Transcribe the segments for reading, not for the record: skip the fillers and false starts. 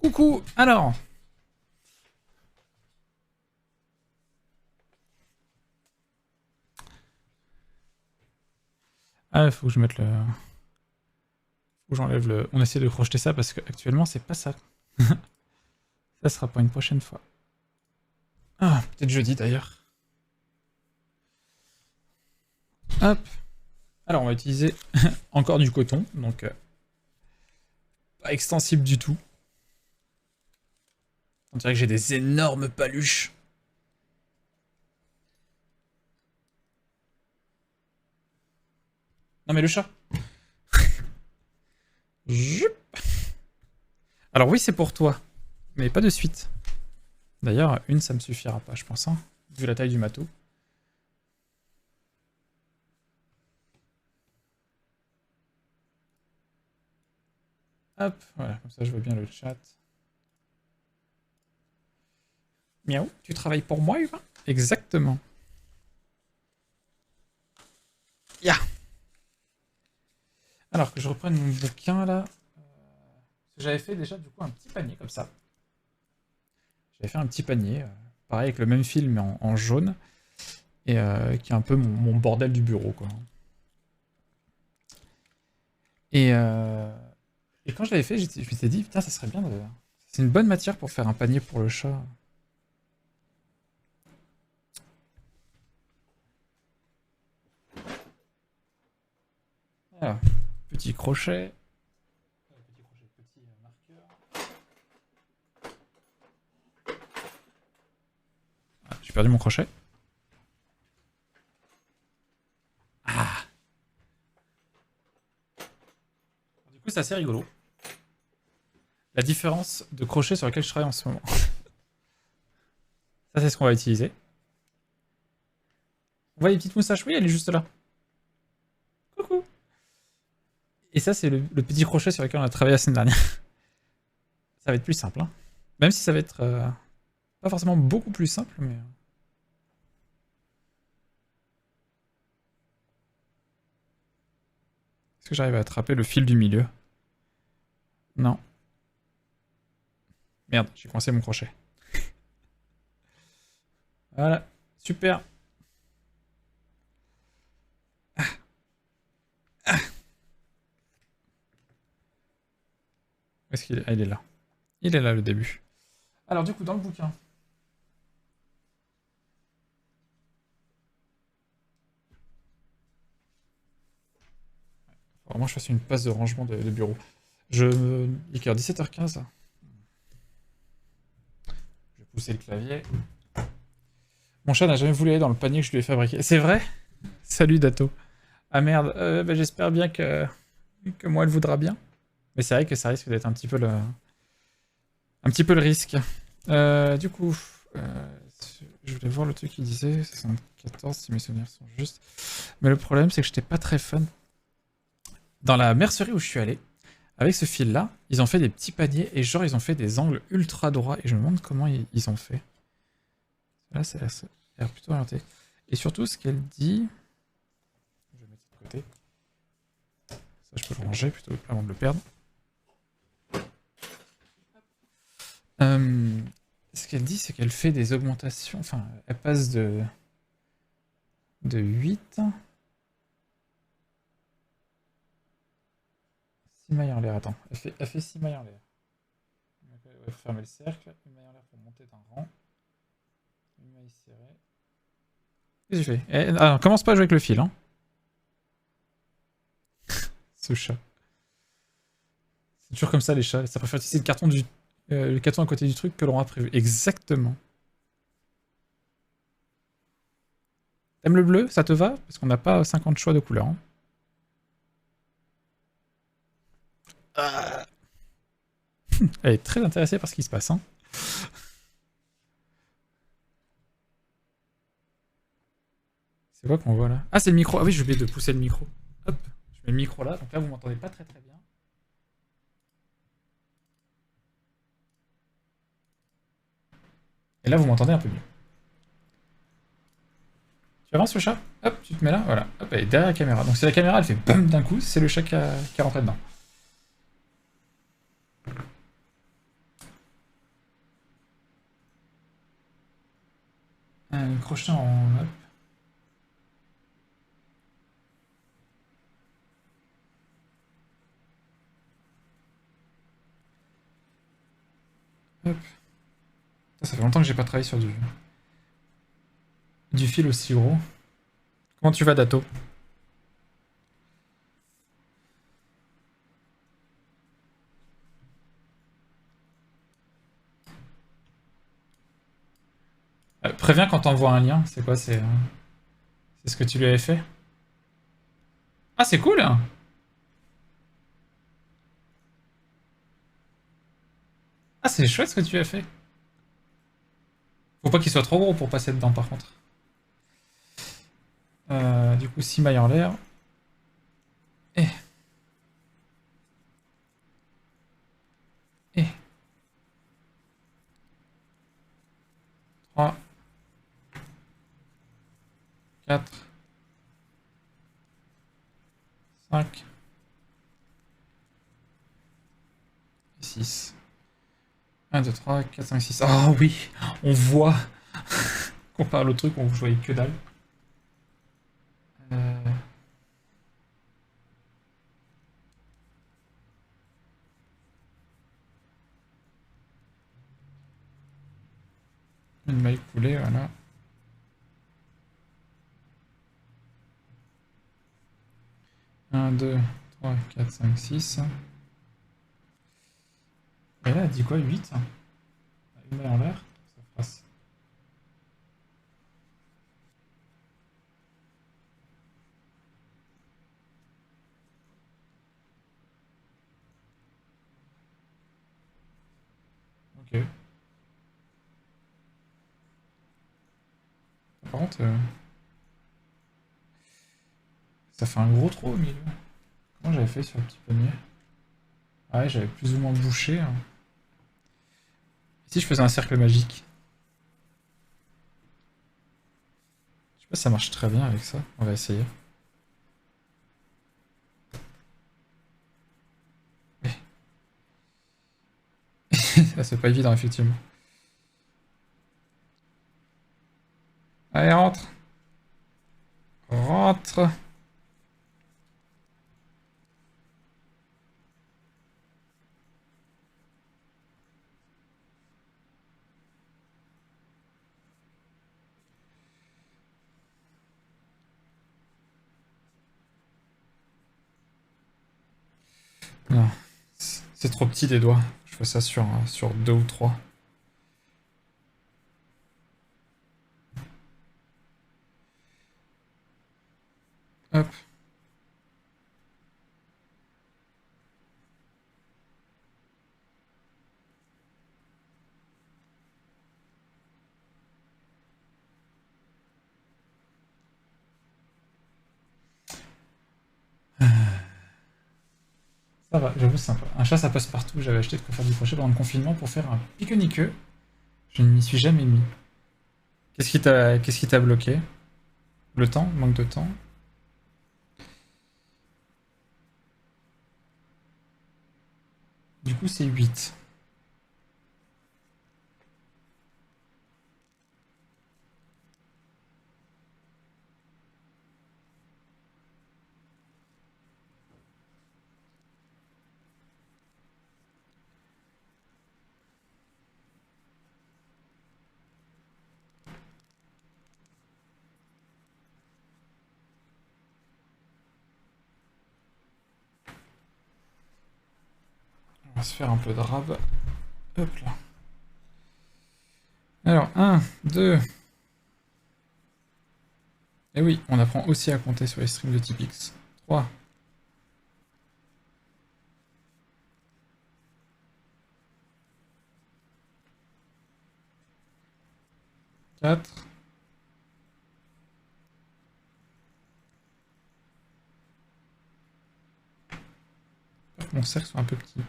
Coucou, alors. Ah, faut que je mette le... Faut que j'enlève le... On essaie de crocheter ça parce qu'actuellement, c'est pas ça. Ça sera pour une prochaine fois. Ah, peut-être jeudi d'ailleurs. Hop. Alors, on va utiliser encore du coton, donc pas extensible du tout. On dirait que j'ai des énormes paluches. Non mais le chat. Alors oui, c'est pour toi, mais pas de suite. D'ailleurs, une, ça me suffira pas, je pense, hein, vu la taille du matos. Hop, voilà, comme ça je vois bien le chat. Miaou, tu travailles pour moi, Humain? Exactement. Ya. Alors que je reprenne mon bouquin là. J'avais fait déjà du coup un petit panier comme ça. J'avais fait un petit panier, pareil avec le même fil mais en jaune. Et qui est un peu mon bordel du bureau quoi. Et quand je l'avais fait, je m'étais dit, putain, ça serait bien de... C'est une bonne matière pour faire un panier pour le chat. Voilà. Petit crochet. Petit marqueur. Ah, j'ai perdu mon crochet. Ah. Du coup, c'est assez rigolo. La différence de crochet sur lequel je travaille en ce moment. Ça, c'est ce qu'on va utiliser. On voit les petites moustaches? Oui, elle est juste là. Coucou. Et ça, c'est le petit crochet sur lequel on a travaillé la semaine dernière. Ça va être plus simple. Hein. Même si ça va être pas forcément beaucoup plus simple, mais... Est-ce que j'arrive à attraper le fil du milieu? Non. Merde, j'ai coincé mon crochet. Voilà, super. Ah. Ah. Où est-ce qu'il est? Ah, il est là. Il est là, le début. Alors, du coup, dans le bouquin... Faut vraiment que je fasse une passe de rangement de bureau. Il est quelle heure? 17h15 là. Je vais pousser le clavier. Mon chat n'a jamais voulu aller dans le panier que je lui ai fabriqué. C'est vrai? Salut Dato. Ah merde, bah, j'espère bien que moi elle voudra bien. Mais c'est vrai que ça risque d'être un petit peu le risque. Du coup, je voulais voir le truc qui disait 74 si mes souvenirs sont justes. Mais le problème c'est que j'étais pas très fan. Dans la mercerie où je suis allé, avec ce fil là, ils ont fait des petits paniers et genre ils ont fait des angles ultra droits et je me demande comment ils ont fait. Là ça a l'air plutôt orienté. Et surtout ce qu'elle dit... Je vais mettre ça de côté. Ça je peux le ranger plutôt avant de le perdre. Ce qu'elle dit, c'est qu'elle fait des augmentations. Enfin, elle passe de 8. 6 mailles en l'air. Attends, elle fait 6 mailles en l'air. Il faut fermer le cercle. Une maille en l'air pour monter d'un rang. Une maille serrée. Qu'est-ce que tu fais? Alors, commence pas à jouer avec le fil, hein. Ce chat. C'est toujours comme ça, les chats. Ça préfère utiliser le carton à côté du truc que l'on a prévu. Exactement. T'aimes le bleu? Ça te va? Parce qu'on n'a pas 50 choix de couleurs. Hein. Elle est très intéressée par ce qui se passe. Hein. C'est quoi qu'on voit là? Ah, c'est le micro. Ah oui, j'ai oublié de pousser le micro. Hop, je mets le micro là. Donc là, vous m'entendez pas très très bien. Et là, vous m'entendez un peu mieux. Tu avances le chat? Hop, tu te mets là, voilà. Hop, elle est derrière la caméra. Donc si la caméra, elle fait BAM d'un coup, c'est le chat qui est rentré dedans. crochet en up. Hop. Ça fait longtemps que j'ai pas travaillé sur du fil aussi gros. Comment tu vas, Dato? Préviens quand t'envoies un lien. C'est quoi? C'est ce que tu lui avais fait? Ah, c'est cool! Ah, c'est chouette ce que tu as fait. Faut pas qu'il soit trop gros pour passer dedans, par contre. Du coup, 6 mailles en l'air. Et, et. 3, 4, 5, 6. 1, 2, 3, 4, 5, 6. Ah oui! On voit! Comparé à l'autre truc, on voyait que dalle. Euh, une maille coulée, voilà. 1, 2, 3, 4, 5, 6. Et là, elle dit quoi? 8? Une maille en l'air? Ça passe. Ok. Par contre, ça fait un gros trou au milieu. Comment j'avais fait sur le petit pommier? Ah ouais, j'avais plus ou moins bouché, hein. Et si je faisais un cercle magique? Je sais pas si ça marche très bien avec ça. On va essayer. Ah, c'est pas évident, effectivement. Allez, rentre! Rentre! Non. C'est trop petit des doigts. Je fais ça sur deux ou trois. Hop. Ça va, j'avoue, c'est sympa. Un chat, ça passe partout. J'avais acheté de quoi faire du crochet pendant le confinement pour faire un pique-niqueux. Je ne m'y suis jamais mis. Qu'est-ce qui t'a bloqué? Le temps? Manque de temps? Du coup, c'est 8. On va se faire un peu de rab. Hop là. Alors, 1, 2. Et oui, on apprend aussi à compter sur les streams de Tipix. 3, 4. Mon cercle soit un peu petit.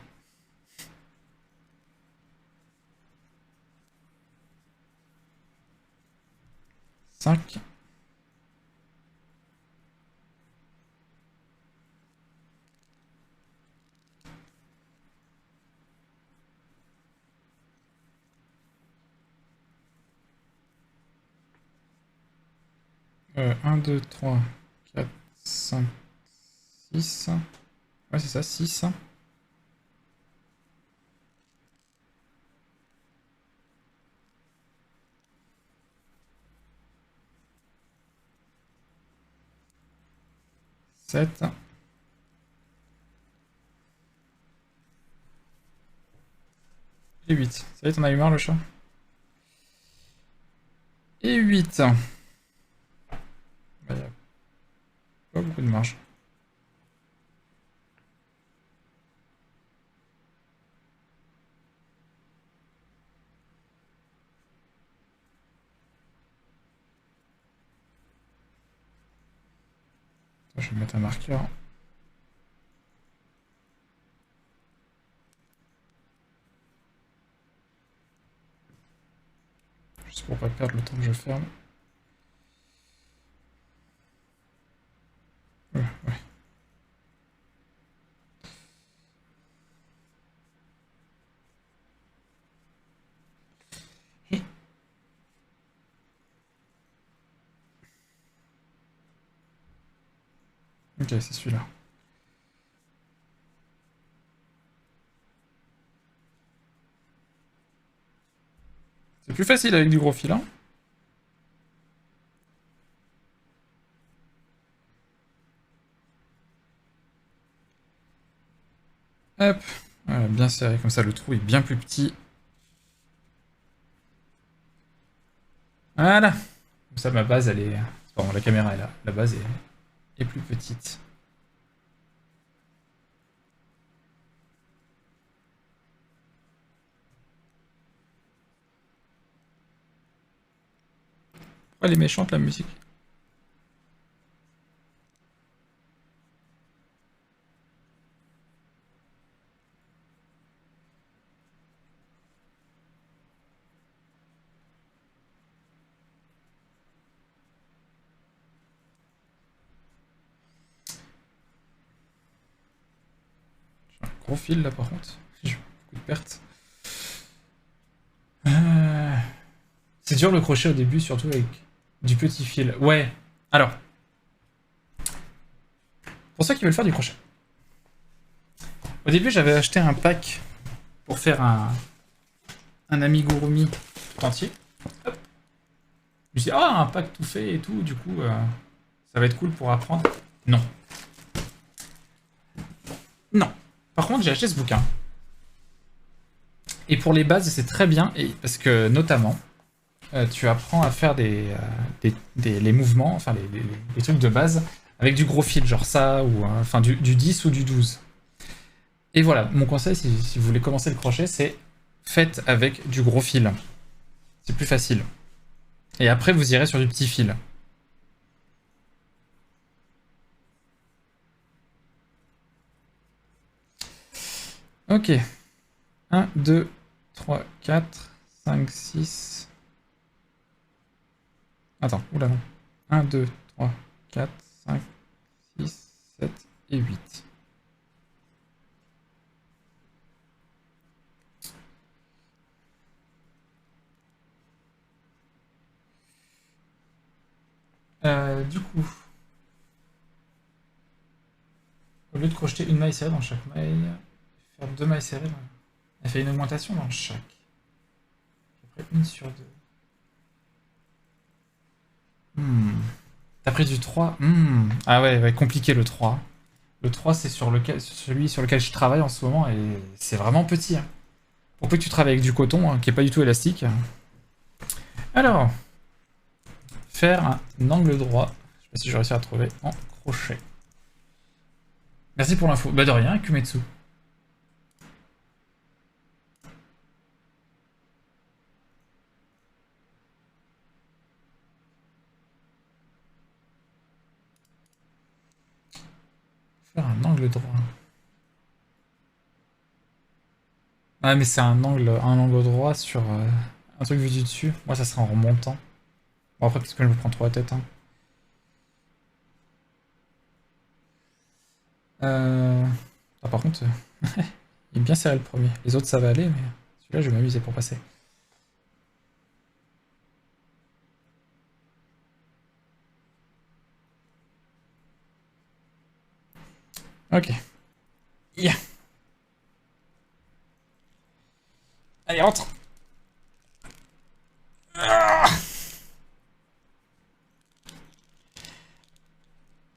5. 1, 2, 3, 4, 5, 6. Ouais, c'est ça, 6. 7. Et 8. Ça y est, t'en as eu marre le chat? Et 8. Bah, y a pas beaucoup de marge. Attends, je vais mettre un marqueur. Juste pour pas perdre le temps que je ferme. Ouais. Ok, c'est celui-là. C'est plus facile avec du gros fil, hein. Hop, voilà, bien serré, comme ça le trou est bien plus petit. Voilà. Comme ça ma base elle est... Pardon, la caméra est là, la base est plus petite. Pourquoi elle est méchante la musique? J'ai un gros fil là par contre. J'ai beaucoup de pertes. C'est dur le crochet au début, surtout avec du petit fil. Ouais. Alors, pour ceux qui veulent faire du crochet. Au début, j'avais acheté un pack pour faire un amigurumi tout entier. Hop. Je me suis dit, ah, un pack tout fait et tout, du coup, ça va être cool pour apprendre. Non. Non. Par contre, j'ai acheté ce bouquin. Et pour les bases, c'est très bien, et parce que notamment, tu apprends à faire les mouvements, enfin les trucs de base, avec du gros fil, genre ça, ou enfin du 10 ou du 12. Et voilà, mon conseil, si vous voulez commencer le crochet, c'est faites avec du gros fil. C'est plus facile. Et après, vous irez sur du petit fil. Ok. 1, 2, 3, 4, 5, 6. Attends, oula non. 1, 2, 3, 4, 5, 6, 7 et 8. Du coup, au lieu de crocheter une maille serrée dans chaque maille, faire deux mailles serrées, elle fait une augmentation dans chaque. Après une sur deux. T'as pris du 3. Ah ouais, compliqué le 3. Le 3, c'est celui sur lequel je travaille en ce moment et c'est vraiment petit, hein. Pour peu que tu travailles avec du coton, hein, qui est pas du tout élastique. Alors, faire un angle droit. Je sais pas si je réussi à trouver en crochet. Merci pour l'info. Bah de rien, Kumetsu. Faire un angle droit. Ah mais c'est un angle droit sur un truc vu du dessus. Moi ça sera en remontant. Bon après parce que je me prends trop la tête, hein. Ah, par contre, il est bien serré le premier. Les autres ça va aller, mais celui-là je vais m'amuser pour passer. Ok. Yeah. Allez, rentre. Ah.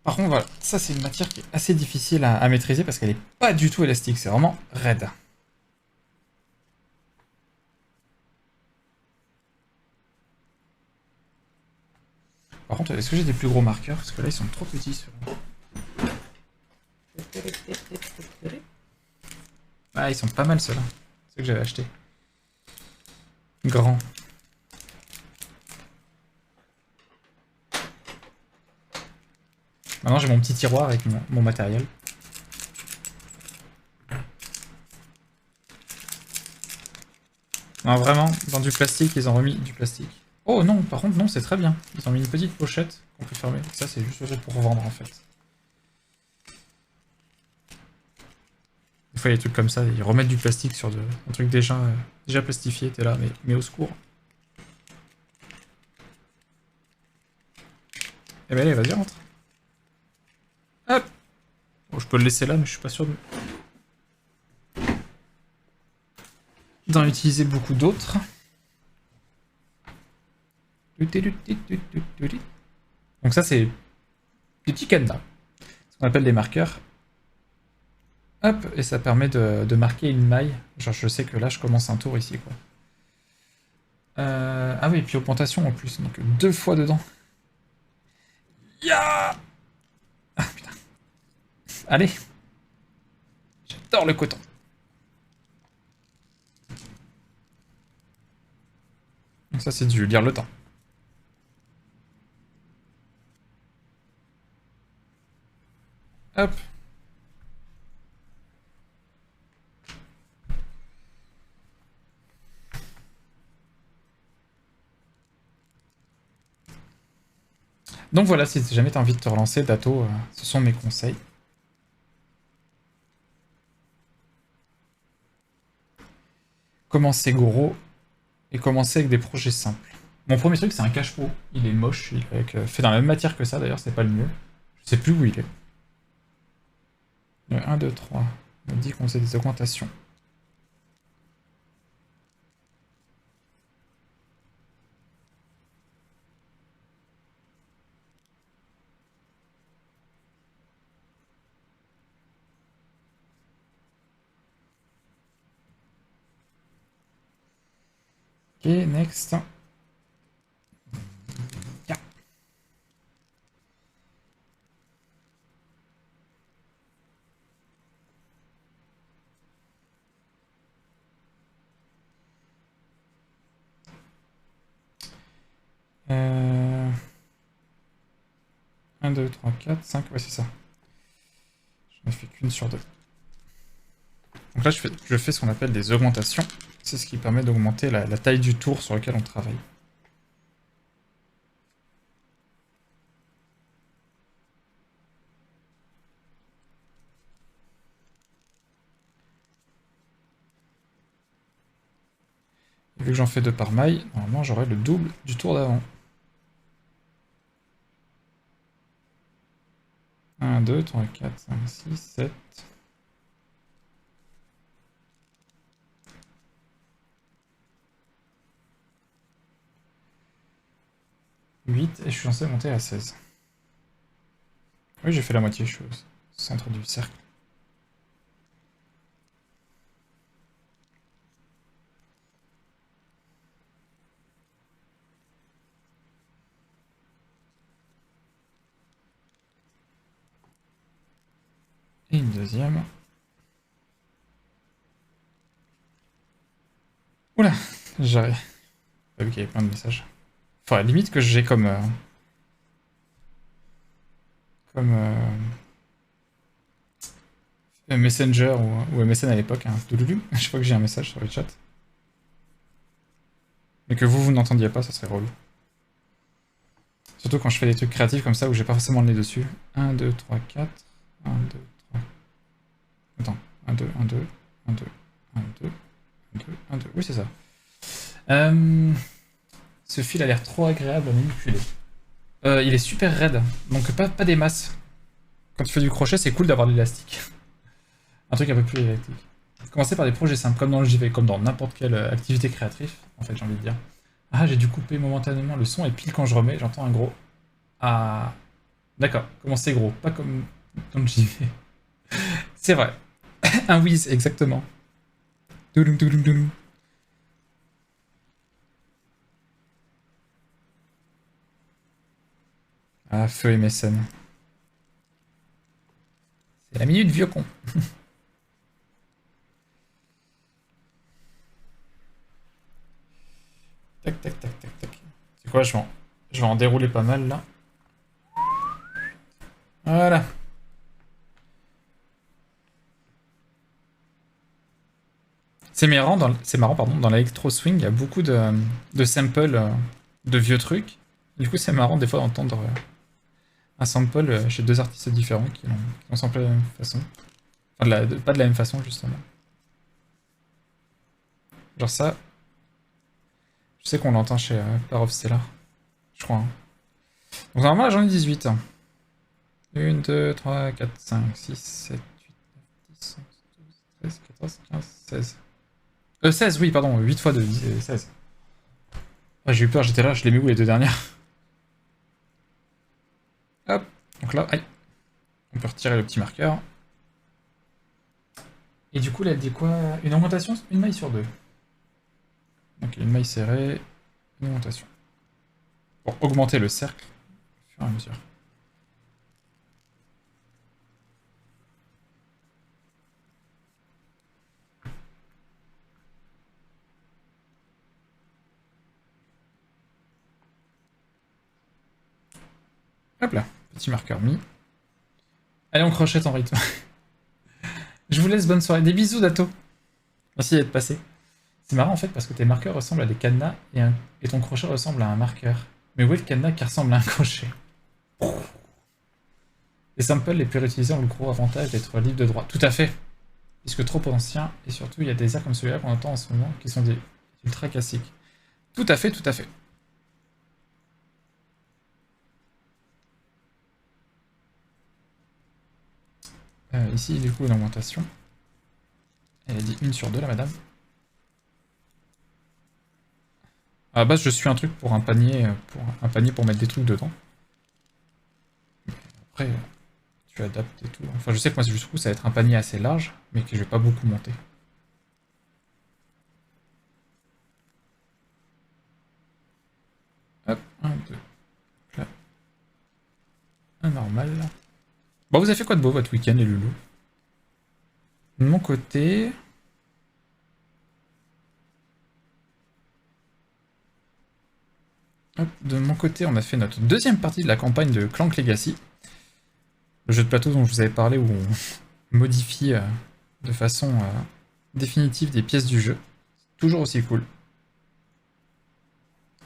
Par contre, voilà, ça c'est une matière qui est assez difficile à maîtriser parce qu'elle est pas du tout élastique, c'est vraiment raide. Par contre, est-ce que j'ai des plus gros marqueurs? Parce que là, ils sont trop petits. Ah, ils sont pas mal ceux-là. Ceux que j'avais achetés. Grand. Maintenant, j'ai mon petit tiroir avec mon matériel. Non, vraiment, dans du plastique, ils ont remis du plastique. Oh non, par contre, non, c'est très bien. Ils ont mis une petite pochette qu'on peut fermer. Ça, c'est juste pour revendre, en fait. Des fois, il y a des trucs comme ça, ils remettent du plastique sur un truc déjà plastifié. T'es là, mais au secours. Eh ben allez, vas-y, rentre. Hop. Bon, je peux le laisser là, mais je suis pas sûr d'en utiliser beaucoup d'autres. Donc ça, c'est des petits cadenas. Ce qu'on appelle des marqueurs. Hop, et ça permet de marquer une maille. Genre, je sais que là, je commence un tour ici, quoi. Ah oui, et puis augmentation en plus, donc 2 fois dedans. Ya. Ah putain. Allez. J'adore le coton. Donc ça, c'est du lire le temps. Hop. Donc voilà, si jamais t'as envie de te relancer, Dato, ce sont mes conseils. Commencez gros et commencez avec des projets simples. Mon premier truc, c'est un cache-pot. Il est moche, il est fait dans la même matière que ça, d'ailleurs, c'est pas le mieux. Je sais plus où il est. Le 1, 2, 3. On me dit qu'on sait des augmentations. Ok, next. Yeah. Euh... 1, 2, 3, 4, 5, ouais c'est ça. J'en ai fait qu'une sur deux. Donc là je fais ce qu'on appelle des augmentations. C'est ce qui permet d'augmenter la taille du tour sur lequel on travaille. Et vu que j'en fais 2 par maille, normalement j'aurai le double du tour d'avant. 1, 2, 3, 4, 5, 6, 7... 8, et je suis censé monter à 16. Oui, j'ai fait la moitié, je suis au centre du cercle. Et une deuxième. Oula, j'arrive. T'as vu qu'il y avait plein de messages. Faudrait limite que j'ai comme... Messenger ou MSN à l'époque, hein. Douloulou. Je crois que j'ai un message sur le chat. Mais que vous n'entendiez pas, ça serait relou. Surtout quand je fais des trucs créatifs comme ça où j'ai pas forcément le nez dessus. 1, 2, 3, 4. 1, 2, 3. Attends. 1, 2, 1, 2, 1, 2, 1, 2, 1, 2, 1, 2. Oui, c'est ça. Ce fil a l'air trop agréable à manipuler. Il est super raide, donc pas des masses. Quand tu fais du crochet, c'est cool d'avoir de l'élastique. Un truc un peu plus élastique. Commencer par des projets simples, comme dans le JV, comme dans n'importe quelle activité créatrice, en fait, j'ai envie de dire. Ah, j'ai dû couper momentanément le son, et pile quand je remets, j'entends un gros. Ah, d'accord, commencer gros, pas comme dans le JV. C'est vrai. Un whiz, exactement. Douloum, douloum, douloum. Ah, feu et mécène. C'est la minute vieux con. Tac, tac, tac, tac, tac. C'est quoi, je vais en dérouler pas mal, là. Voilà. C'est marrant, pardon, dans l'électro swing, il y a beaucoup de samples de vieux trucs. Du coup, c'est marrant des fois d'entendre un sample chez deux artistes différents qui l'ont samplé de la même façon. Enfin, pas de la même façon, justement. Genre ça, je sais qu'on l'entend chez Pair of Stellar, je crois. Hein. Donc normalement, là, j'en ai 18. 1, 2, 3, 4, 5, 6, 7, 8, 9, 10, 11, 12, 13, 14, 15, 16. 16, oui, pardon, 8 fois 2, 16. Ah, j'ai eu peur, j'étais là, je l'ai mis où les deux dernières? Hop, donc là, aïe. On peut retirer le petit marqueur. Et du coup, là, elle dit quoi? Une augmentation, une maille sur deux. Donc une maille serrée, une augmentation. Pour augmenter le cercle au fur et à mesure. Hop là, petit marqueur mis. Allez, on crochette en rythme. Je vous laisse, bonne soirée. Des bisous, Dato. Merci d'être passé. C'est marrant en fait parce que tes marqueurs ressemblent à des cadenas et ton crochet ressemble à un marqueur. Mais où est le cadenas qui ressemble à un crochet? Les samples les plus réutilisés ont le gros avantage d'être libres de droit. Tout à fait. Puisque trop anciens, et surtout il y a des airs comme celui-là qu'on entend en ce moment qui sont des ultra classiques. Tout à fait, tout à fait. Ici, du coup, une augmentation. Elle a dit 1 sur 2, la madame. À la base, je suis un truc pour un panier pour mettre des trucs dedans. Après, tu adaptes et tout. Enfin, je sais que moi, du coup, ça va être un panier assez large, mais que je vais pas beaucoup monter. Hop, 1, 2. Là. Un normal. Bon, vous avez fait quoi de beau votre week-end, les loulous? De mon côté... Hop, de mon côté, on a fait notre deuxième partie de la campagne de Clank Legacy. Le jeu de plateau dont je vous avais parlé, où on modifie de façon définitive des pièces du jeu. Toujours aussi cool.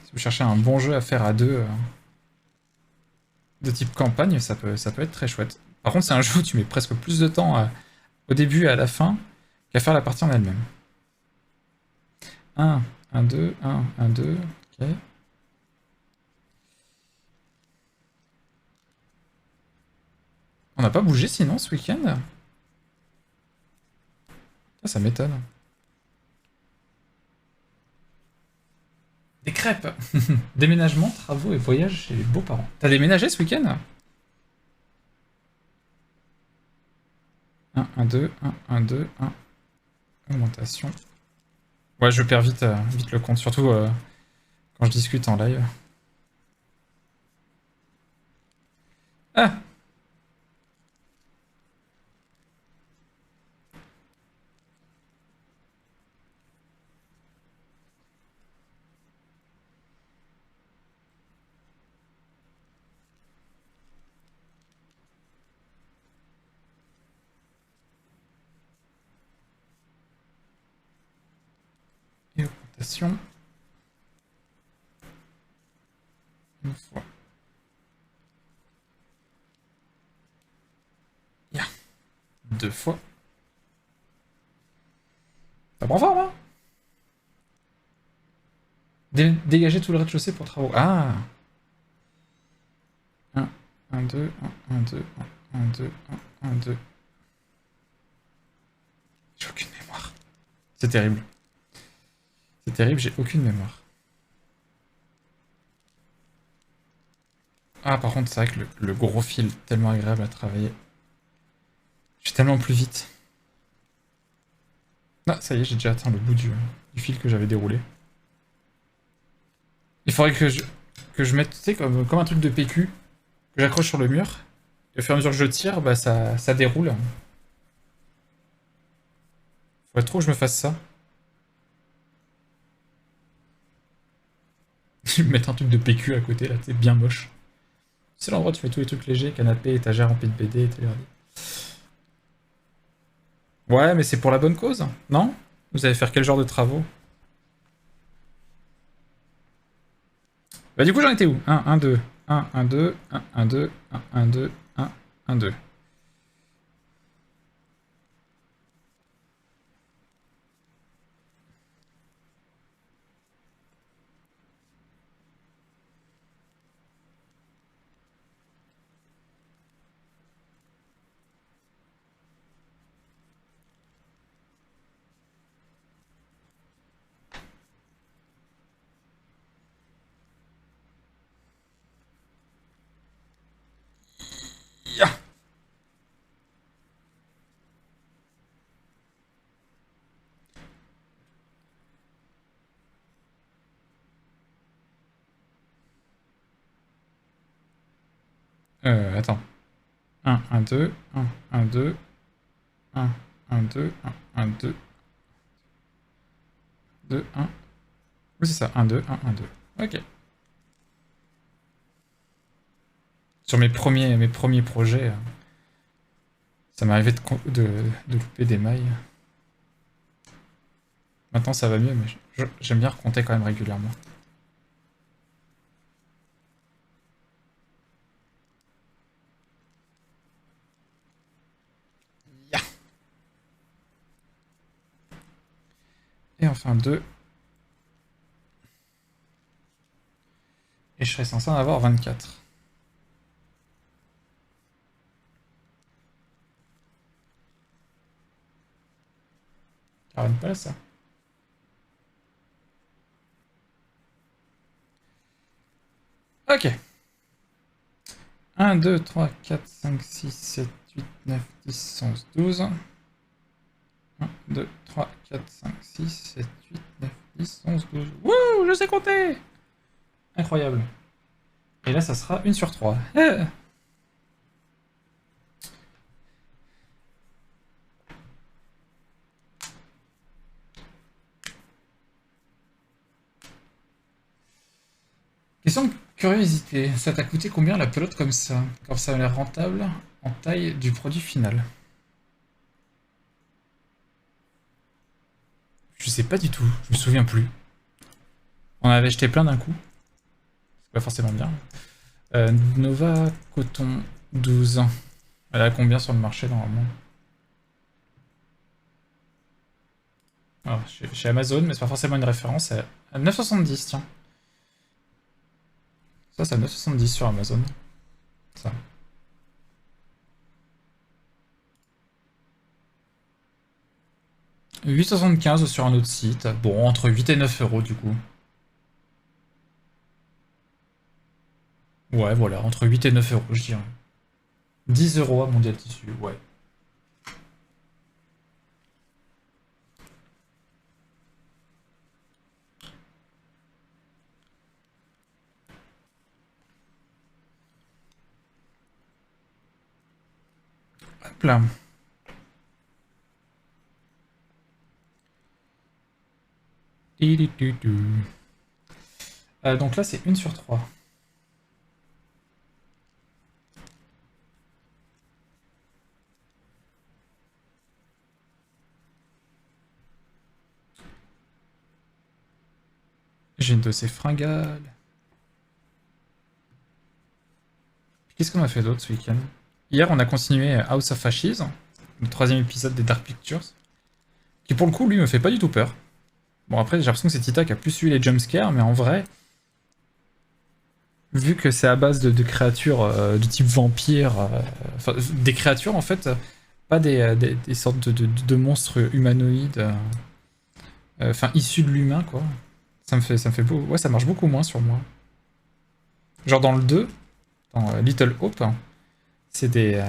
Si vous cherchez un bon jeu à faire à deux, de type campagne, ça peut être très chouette. Par contre, c'est un jeu où tu mets presque plus de temps au début et à la fin qu'à faire la partie en elle-même. 1, 1, 2, 1, 1, 2, ok. On n'a pas bougé sinon ce week-end? Ça m'étonne. Des crêpes. Déménagement, travaux et voyages chez les beaux-parents. T'as déménagé ce week-end? 1, 1, 2, 1, 1, 2, 1. Augmentation. Ouais, je perds vite, vite le compte, surtout quand je discute en live. Ah! Et augmentation. Une fois. Yeah. Deux fois. Ça prend forme, hein? Dégager tout le rez-de-chaussée pour travaux. Ah! 1, 1, 2, 1, 1, 2, 1, 2, 1, 1, 2. J'ai aucune mémoire. C'est terrible. C'est terrible, j'ai aucune mémoire. Ah, par contre, c'est vrai que le gros fil, tellement agréable à travailler. Je suis tellement plus vite. Ah, ça y est, j'ai déjà atteint le bout du fil que j'avais déroulé. Il faudrait que je mette, tu sais, comme un truc de PQ, que j'accroche sur le mur. Et au fur et à mesure que je tire, bah ça déroule. Faudrait trop que je me fasse ça. Je vais mettre un truc de PQ à côté, là, c'est bien moche. C'est l'endroit où tu mets tous les trucs légers, canapé, étagère remplie de BD, télé. Ouais, mais c'est pour la bonne cause, non? Vous allez faire quel genre de travaux? Bah du coup j'en étais où? 1, 1, 2, 1, 1, 2, 1, 1, 2, 1, 1, 2, 1, 1, 2. Ya. Attends. 1, 1, 2, 1, 1, 2, 1, 1, 2, 1, 1, 2, 2, 1. Oui, c'est ça, 1, 2, 1, 1, 2. Ok. Sur mes premiers projets, ça m'arrivait de couper des mailles. Maintenant ça va mieux, mais j'aime bien recompter quand même régulièrement. Ya. Et enfin 2. Et je serais censé en avoir 24. Carrément pas ça. Ok. 1, 2, 3, 4, 5, 6, 7, 8, 9, 10, 11, 12. 1, 2, 3, 4, 5, 6, 7, 8, 9, 10, 11, 12. Wouh, je sais compter! Incroyable. Et là, ça sera 1/3. Question de curiosité. Ça t'a coûté combien la pelote comme ça? Car ça a l'air rentable en taille du produit final. Je sais pas du tout, je me souviens plus. On en avait acheté plein d'un coup. C'est pas forcément bien. Nova Coton 12. Elle a combien sur le marché normalement? Alors, chez Amazon, mais c'est pas forcément une référence. À 9,70, tiens. Ça, c'est à 9,70 sur Amazon. Ça. 8,75 sur un autre site. Bon, entre 8 et 9 euros du coup. Ouais, voilà, entre 8 et 9 euros, je dirais. 10 euros à Mondial Tissu, ouais. Hop là. Donc là, c'est 1/3. J'ai une de ces fringales. Qu'est-ce qu'on a fait d'autre ce week-end? Hier, on a continué House of Ashes, le troisième épisode des Dark Pictures, qui pour le coup, lui, me fait pas du tout peur. Bon, après, j'ai l'impression que c'est Tita qui a plus suivi les jumpscares, mais en vrai, vu que c'est à base de créatures de type vampire, enfin, des créatures en fait, pas des sortes de monstres humanoïdes, enfin issus de l'humain quoi. Ça me fait beau. Ouais, ça marche beaucoup moins sur moi. Genre dans le 2, dans Little Hope, c'est des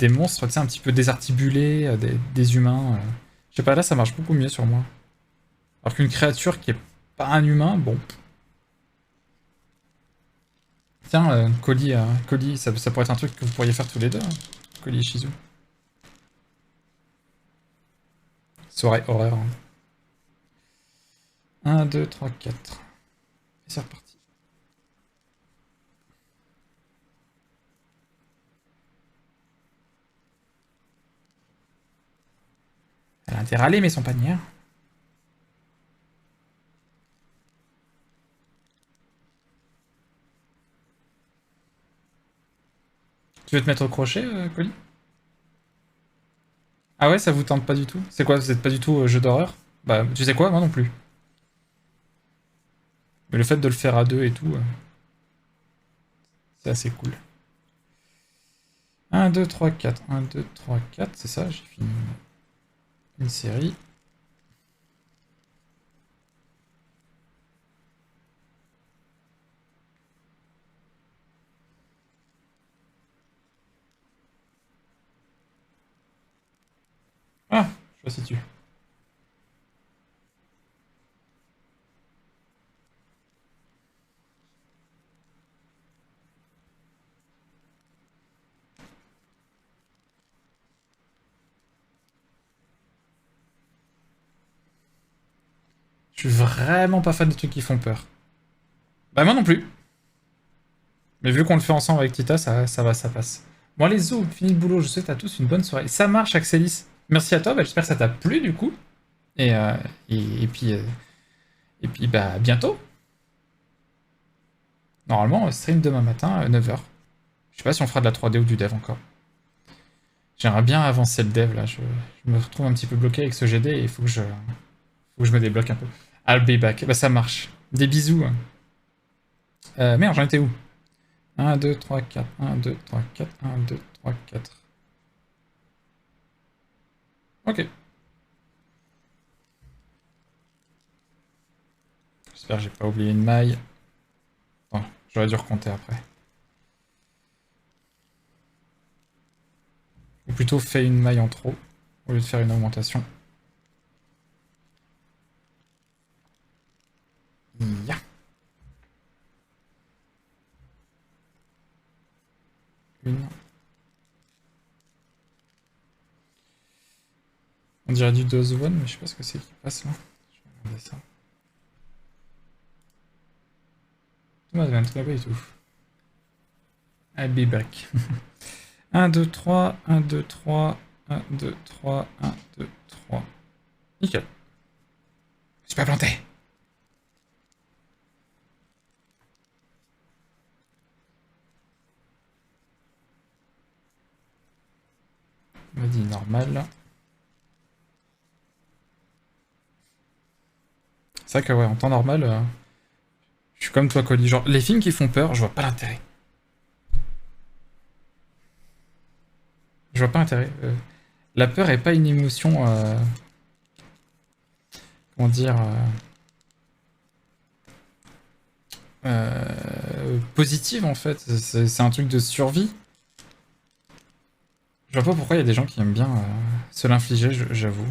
monstres, tu sais, un petit peu désarticulés, des humains. Je sais pas, là ça marche beaucoup mieux sur moi. Alors qu'une créature qui est pas un humain, bon. Tiens, Colis, ça pourrait être un truc que vous pourriez faire tous les deux. Hein. Colis et Shizu. Soirée horreur. 1, 2, 3, 4. Et c'est reparti. Elle a intérêt à aller, mais son panier. Tu veux te mettre au crochet, Colis? Ah ouais, ça vous tente pas du tout? C'est quoi, vous êtes pas du tout jeu d'horreur? Bah, tu sais quoi, moi non plus. Mais le fait de le faire à deux et tout, c'est assez cool. 1, 2, 3, 4. 1, 2, 3, 4, c'est ça, j'ai fini une série. Ah, je vois si tu. Je suis vraiment pas fan des trucs qui font peur. Bah moi non plus. Mais vu qu'on le fait ensemble avec Tita, ça va, ça passe. Bon les os, fini le boulot, je souhaite à tous une bonne soirée. Ça marche Axelis. Merci à toi, bah, j'espère que ça t'a plu du coup. Et, euh, et, et puis, euh, et puis bah bientôt. Normalement, stream demain matin, 9h. Je sais pas si on fera de la 3D ou du dev encore. J'aimerais bien avancer le dev là, je me retrouve un petit peu bloqué avec ce GD et il faut que je me débloque un peu. I'll be back, bah ça marche. Des bisous. Hein. Merde, j'en étais où? 1, 2, 3, 4, 1, 2, 3, 4, 1, 2, 3, 4. Ok. J'espère que j'ai pas oublié une maille. Attends, j'aurais dû recompter après. Ou plutôt fait une maille en trop, au lieu de faire une augmentation. Ya. Une. On dirait du dose one, mais je sais pas ce que c'est qui passe là. Je vais regarder ça. Thomas Vent, là pas du tout. I'll be back. 1, 2, 3, 1, 2, 3, 1, 2, 3, 1, 2, 3. Nickel. Je suis pas planté. On m'a dit normal. C'est vrai que ouais, en temps normal, je suis comme toi, Colis. Genre, les films qui font peur, je vois pas l'intérêt. Je vois pas l'intérêt. La peur est pas une émotion, comment dire, positive en fait. C'est un truc de survie. Je vois pas pourquoi il y a des gens qui aiment bien se l'infliger, j'avoue.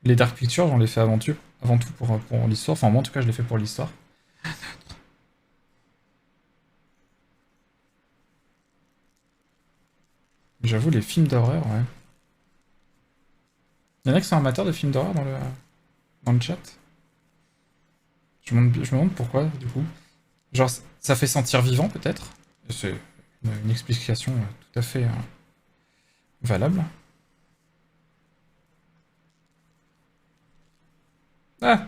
Les Dark Pictures, on les fait avant tout pour l'histoire. Enfin, moi en tout cas, je les fais pour l'histoire. J'avoue, les films d'horreur, ouais. Il y en a qui sont amateurs de films d'horreur dans le chat. Je me demande pourquoi, du coup. Genre, ça fait sentir vivant, peut-être. C'est une explication tout à fait valable. Ah!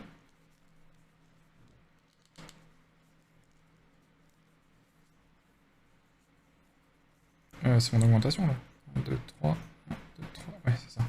C'est mon augmentation, là. 1, 2, 3. 1, 2, 3. Ouais, c'est ça.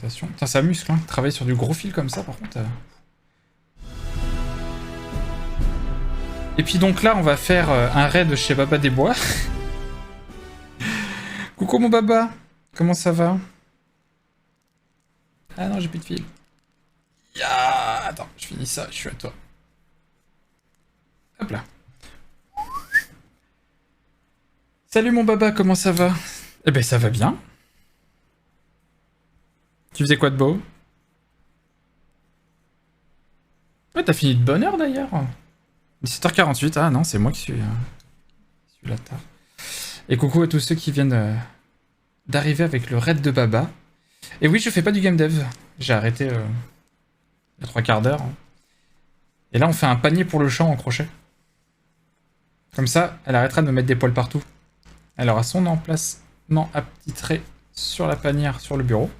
alimentation. Putain, ça muscle, hein. Travailler sur du gros fil comme ça, par contre. Et puis donc là, on va faire un raid chez Baba des Bois. Coucou mon Baba, comment ça va? Ah non, j'ai plus de fil. Attends, je finis ça, je suis à toi. Hop là. Salut mon Baba, comment ça va? Eh ben ça va bien. Tu faisais quoi de beau? Ouais, t'as fini de bonne heure d'ailleurs. 17h48, ah non, c'est moi qui suis là tard. Et coucou à tous ceux qui viennent d'arriver avec le raid de Baba. Et oui, je fais pas du game dev. J'ai arrêté il y a 3/4 d'heure. Et là, on fait un panier pour le champ en crochet. Comme ça, elle arrêtera de me mettre des poils partout. Elle aura son emplacement attitré sur la panière sur le bureau.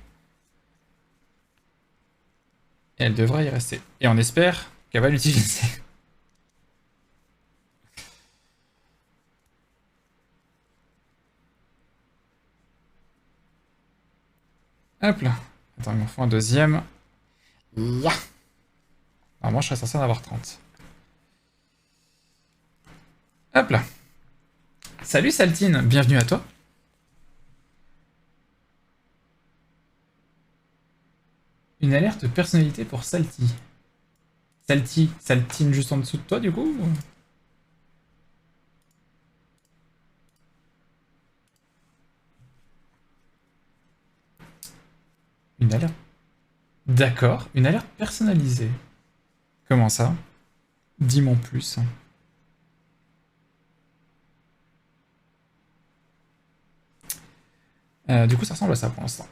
Et elle devra y rester. Et on espère qu'elle va l'utiliser. Hop là. Attends, il m'en faut un deuxième. Ya. Normalement, je serais censé en avoir 30. Hop là. Salut Saltine, bienvenue à toi. Une alerte personnalité pour Salty. Saltine juste en dessous de toi du coup ou... Une alerte. D'accord, une alerte personnalisée. Comment ça? Dis-moi en plus. Du coup, ça ressemble à ça pour l'instant.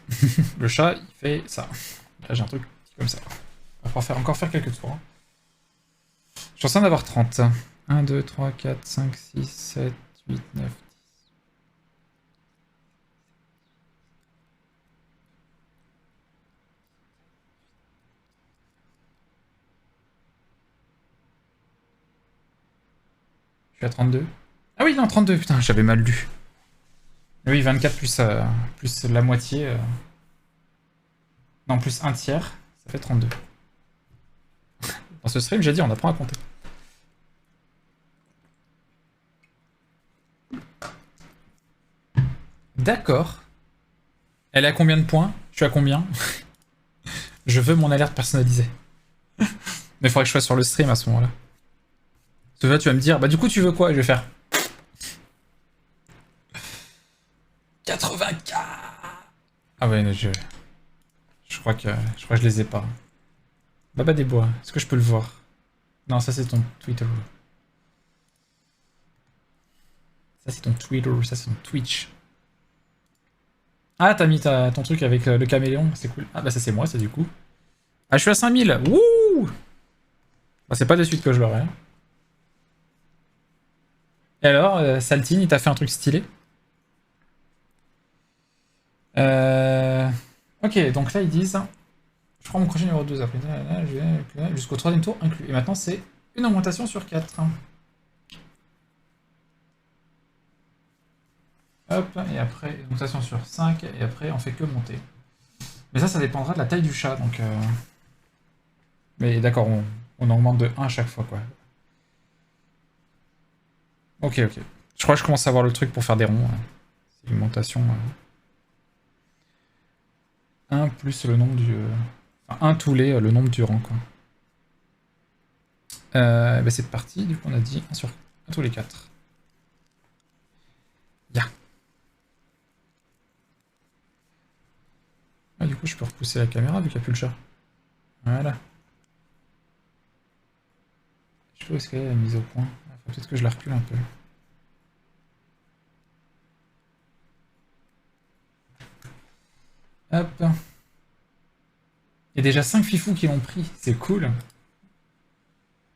Le chat, il fait ça. Là, j'ai un truc comme ça. On va pouvoir encore faire quelques tours. Je suis en train d'avoir 30. 1, 2, 3, 4, 5, 6, 7, 8, 9, 10. Je suis à 32. Ah oui, non, 32, putain, j'avais mal lu. Oui, 24 plus la moitié. Non, plus un tiers, ça fait 32. Dans ce stream, j'ai dit, on apprend à compter. D'accord. Elle est à combien de points? Je suis à combien? Je veux mon alerte personnalisée. Mais il faudrait que je sois sur le stream à ce moment-là. Parce que là, tu vas me dire, bah du coup, tu veux quoi? Et je vais faire... 80K. Ah ouais, je crois que je les ai pas. Baba des Bois, est-ce que je peux le voir? Non, ça c'est ton Twitter. Ça c'est ton Twitter, ça c'est ton Twitch. Ah, t'as mis ton truc avec le caméléon, c'est cool. Ah bah ça c'est moi, ça du coup. Ah, je suis à 5000. Wouh. Bah, c'est pas de suite que je l'aurai. Et alors, Saltine, il t'a fait un truc stylé? Ok, donc là ils disent... Je prends mon crochet numéro 2 après. Jusqu'au troisième tour inclus. Et maintenant c'est une augmentation sur 4. Hop, et après une augmentation sur 5, et après on fait que monter. Mais ça dépendra de la taille du chat, donc... Mais d'accord, on augmente de 1 à chaque fois, quoi. Ok, ok. Je crois que je commence à avoir le truc pour faire des ronds. C'est une augmentation... 1 plus le nombre du... Enfin, 1 tous les, le nombre du rang, quoi. Bah c'est parti, du coup on a dit 1 sur 1 tous les 4. Ya. Ah, du coup je peux repousser la caméra vu qu'il n'y a plus le chat. Voilà. Je sais pas où est-ce qu'elle est la mise au point. Faut peut-être que je la recule un peu. Hop. Il y a déjà 5 fifous qui l'ont pris, c'est cool.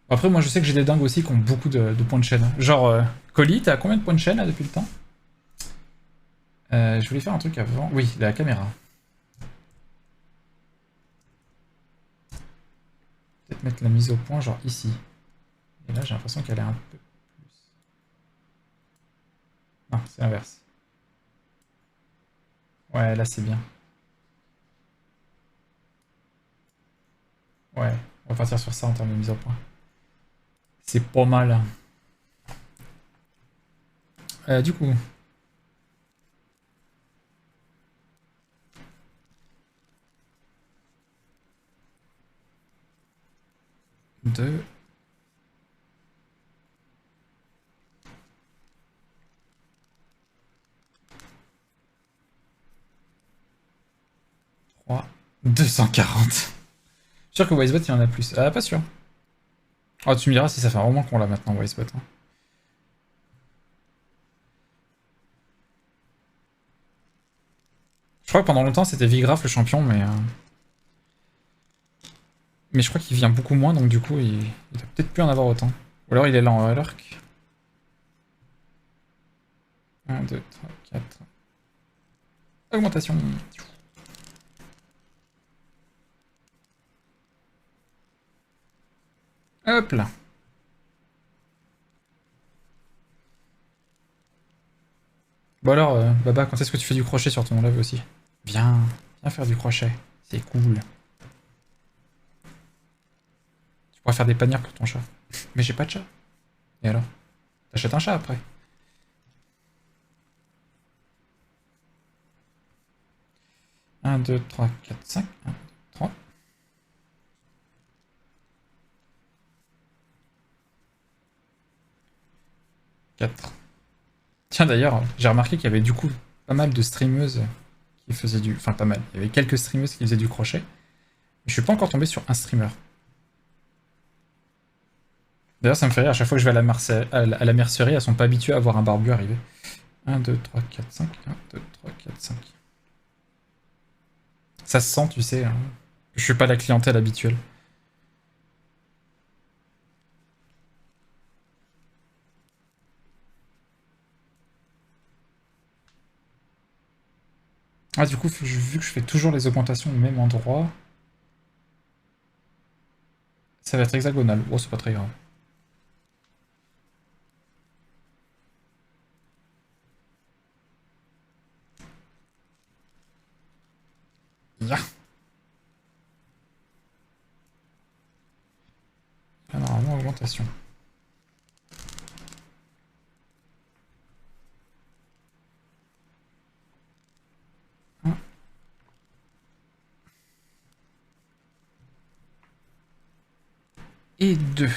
Après, moi je sais que j'ai des dingues aussi qui ont beaucoup de points de chaîne. Genre, Colis, t'as combien de points de chaîne là depuis le temps? Je voulais faire un truc avant. Oui, la caméra. Peut-être mettre la mise au point, genre ici. Et là, j'ai l'impression qu'elle est un peu plus. Non, c'est l'inverse. Ouais, là c'est bien. Ouais, on va partir sur ça en termes de mise au point. C'est pas mal. Du coup, 2, 3, 240. Je suis sûr que Wisebot, il y en a plus. Ah, pas sûr. Oh, tu me diras si ça fait un moment qu'on l'a maintenant, Wisebot. Hein. Je crois que pendant longtemps, c'était Vigraf le champion, mais je crois qu'il vient beaucoup moins, donc du coup, il doit peut-être plus en avoir autant. Ou alors il est là en Hulk. 1, 2, 3, 4. Augmentation. Hop là. Bon alors, Baba, quand est-ce que tu fais du crochet sur ton live aussi? Viens, viens faire du crochet. C'est cool. Tu pourras faire des panières pour ton chat. Mais j'ai pas de chat. Et alors? T'achètes un chat après. 1, 2, 3, 4, 5. 1, 2, 3. 4. Tiens d'ailleurs, j'ai remarqué qu'il y avait du coup pas mal de streameuses qui faisaient du... Enfin pas mal. Il y avait quelques streameuses qui faisaient du crochet. Mais je suis pas encore tombé sur un streamer. D'ailleurs ça me fait rire, à chaque fois que je vais à la mercerie, elles sont pas habituées à voir un barbu arriver. 1, 2, 3, 4, 5. 1, 2, 3, 4, 5. Ça se sent, tu sais, hein, que je suis pas la clientèle habituelle. Ah, du coup, vu que je fais toujours les augmentations au même endroit, ça va être hexagonal. Oh, c'est pas très grave. Ya. Là, normalement, augmentation. Un et 2.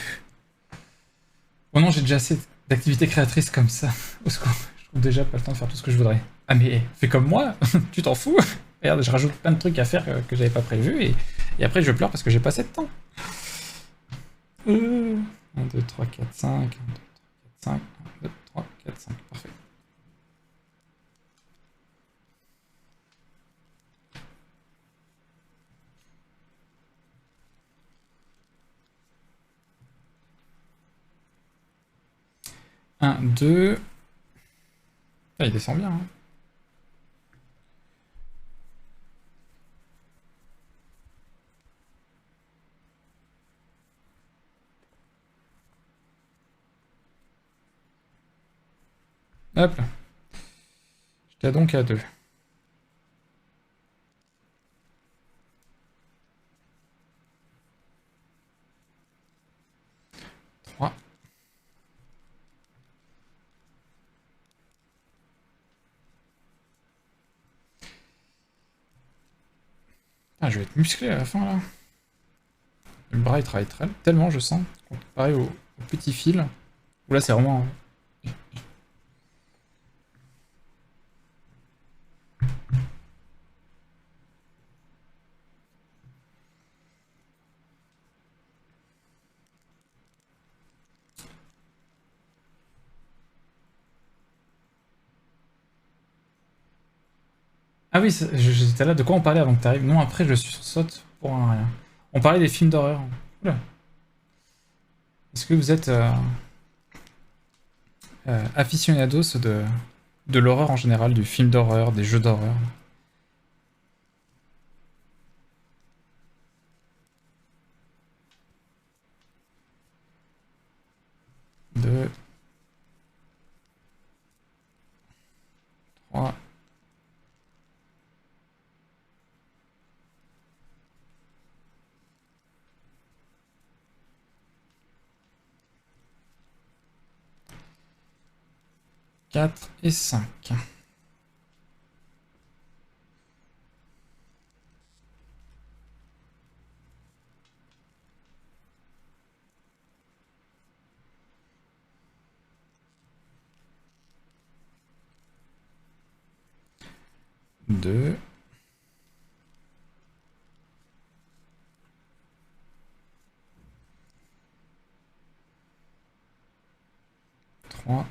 Oh non, j'ai déjà assez d'activités créatrices comme ça. Au secours. Je trouve déjà pas le temps de faire tout ce que je voudrais. Ah mais fais comme moi, tu t'en fous. Regarde, je rajoute plein de trucs à faire que j'avais pas prévu et après je pleure parce que j'ai pas assez de temps. 1, 2, 3, 4, 5. 1, 2, 3, 4, 5. 1, 2, 3, 4, 5. Parfait. Un, 2. Ah, il descend bien. Hein. Hop là. J'étais donc à 2. 3. Ah, je vais être musclé à la fin là. Le bras il travaille tellement, je sens. Comparé au petit fil. Où là c'est vraiment. Ah oui, j'étais là, de quoi on parlait avant que t'arrives? Non, après je saute pour un rien. On parlait des films d'horreur. Oula. Est-ce que vous êtes aficionados de l'horreur en général, du film d'horreur, des jeux d'horreur? Deux, trois. 4 et 5. Deux. 3.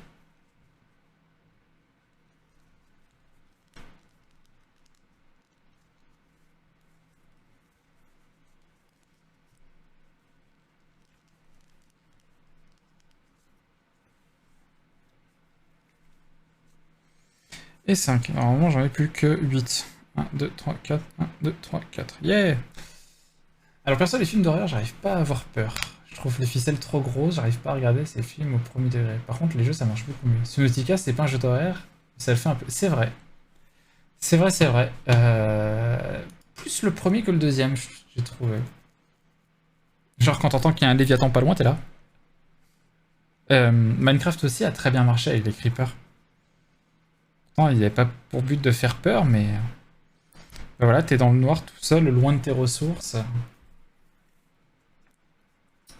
Et 5. Normalement, j'en ai plus que 8. 1, 2, 3, 4. 1, 2, 3, 4. Yeah! Alors, perso, les films d'horreur, j'arrive pas à avoir peur. Je trouve les ficelles trop grosses, j'arrive pas à regarder ces films au premier degré. Par contre, les jeux, ça marche beaucoup mieux. Subnautica, c'est pas un jeu d'horreur, ça le fait un peu. C'est vrai. C'est vrai, c'est vrai. Plus le premier que le deuxième, j'ai trouvé. Genre, quand t'entends qu'il y a un Léviathan pas loin, t'es là. Minecraft aussi a très bien marché avec les creepers. Pourtant, il avait pas pour but de faire peur, mais... Ben voilà, t'es dans le noir tout seul, loin de tes ressources.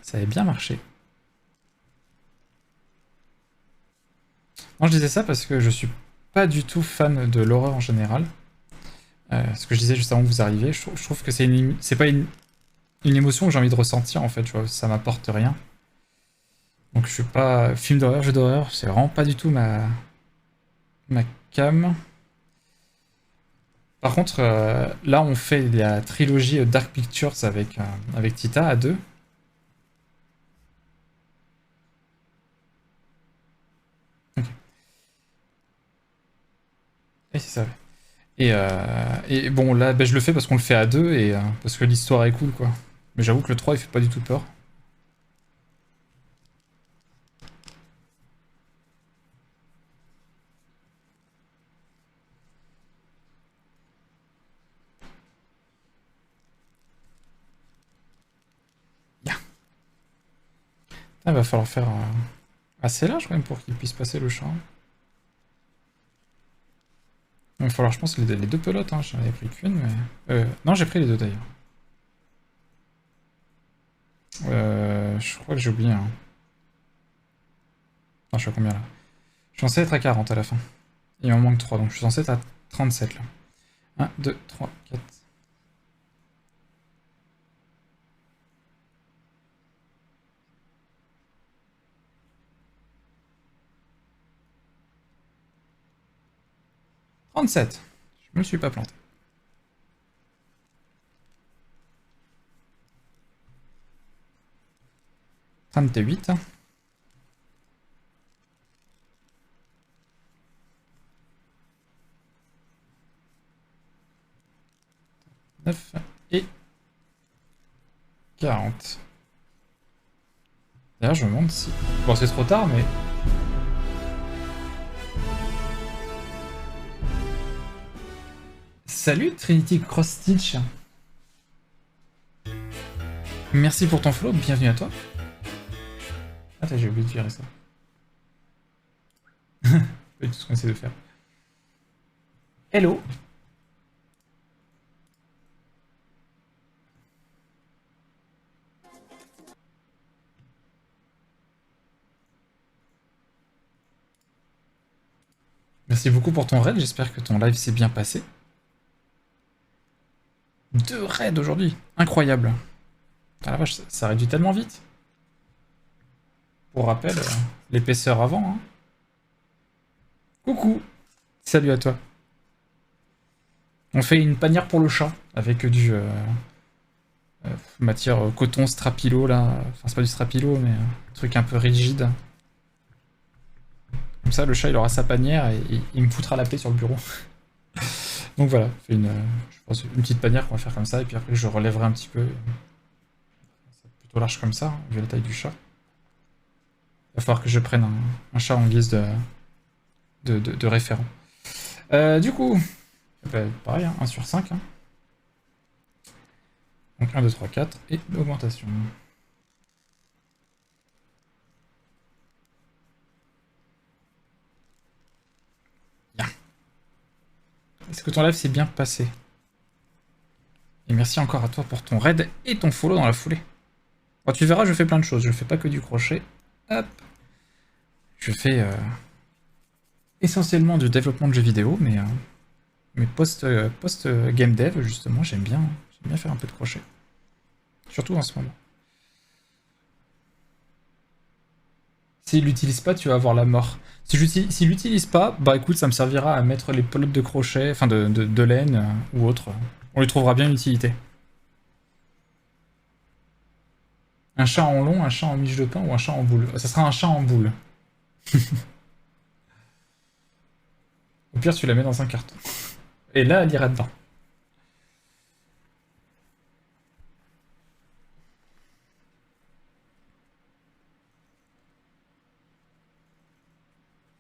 Ça avait bien marché. Moi, je disais ça parce que je suis pas du tout fan de l'horreur en général. Ce que je disais juste avant que vous arriviez, je trouve que c'est pas une émotion que j'ai envie de ressentir en fait, tu vois, ça m'apporte rien. Donc je suis pas... Film d'horreur, jeu d'horreur, c'est vraiment pas du tout ma cam. Par contre, là on fait la trilogie Dark Pictures avec Tita à deux. Ok. Et c'est ça. Et bon là ben, je le fais parce qu'on le fait à deux et parce que l'histoire est cool quoi. Mais j'avoue que le 3 il fait pas du tout peur. Yeah. Ah, va falloir faire assez large quand même pour qu'il puisse passer le champ. Il va falloir je pense les deux pelotes, hein. J'en avais pris qu'une mais... non j'ai pris les deux d'ailleurs. Je crois que j'ai oublié un. Non, je suis à combien là? Je suis censé être à 40 à la fin. Il m'en manque 3, donc je suis censé être à 37 là. 1, 2, 3, 4. « 37. Je me suis pas planté. 38. 9 et 40. D'ailleurs, je me demande si... Bon, c'est trop tard, mais... Salut Trinity Cross Stitch. Merci pour ton follow, bienvenue à toi. Attends, j'ai oublié de virer ça. C'est tout ce qu'on essaie de faire. Hello. Merci beaucoup pour ton raid, j'espère que ton live s'est bien passé. 2 raids aujourd'hui, incroyable. Ah la vache, ça réduit tellement vite. Pour rappel, l'épaisseur avant. Hein. Coucou. Salut à toi. On fait une panière pour le chat avec du matière coton strapilo là. Enfin c'est pas du strapilo mais un truc un peu rigide. Comme ça le chat il aura sa panière et il me foutra la paix sur le bureau. Donc voilà, fait je pense une petite panière qu'on va faire comme ça et puis après je relèverai un petit peu. C'est plutôt large comme ça, hein, vu la taille du chat. Il va falloir que je prenne un chat en guise de référent. Du coup, pareil, hein, 1 sur 5. Hein. Donc 1, 2, 3, 4 et l'augmentation. Est-ce que ton live s'est bien passé? Et merci encore à toi pour ton raid et ton follow dans la foulée. Bon, tu verras, je fais plein de choses. Je fais pas que du crochet. Hop. Je fais essentiellement du développement de jeux vidéo, mais post game dev, justement, j'aime bien faire un peu de crochet. Surtout en ce moment. S'il l'utilise pas, tu vas avoir la mort. S'il l'utilise pas, bah écoute, ça me servira à mettre les pelotes de crochet, enfin de laine ou autre. On lui trouvera bien une utilité. Un chat en long, un chat en miche de pain ou un chat en boule? Ça sera un chat en boule. Au pire, tu la mets dans un carton. Et là, elle ira dedans.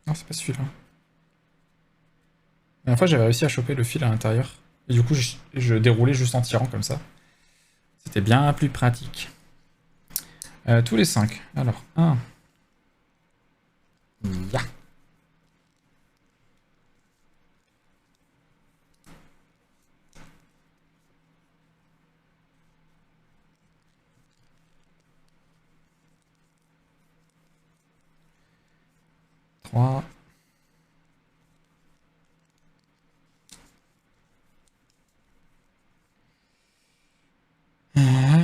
Non, c'est pas celui-là. La dernière fois, j'avais réussi à choper le fil à l'intérieur. Et du coup, je déroulais juste en tirant comme ça. C'était bien plus pratique. Tous les 5. Alors, 1. Ya. 3.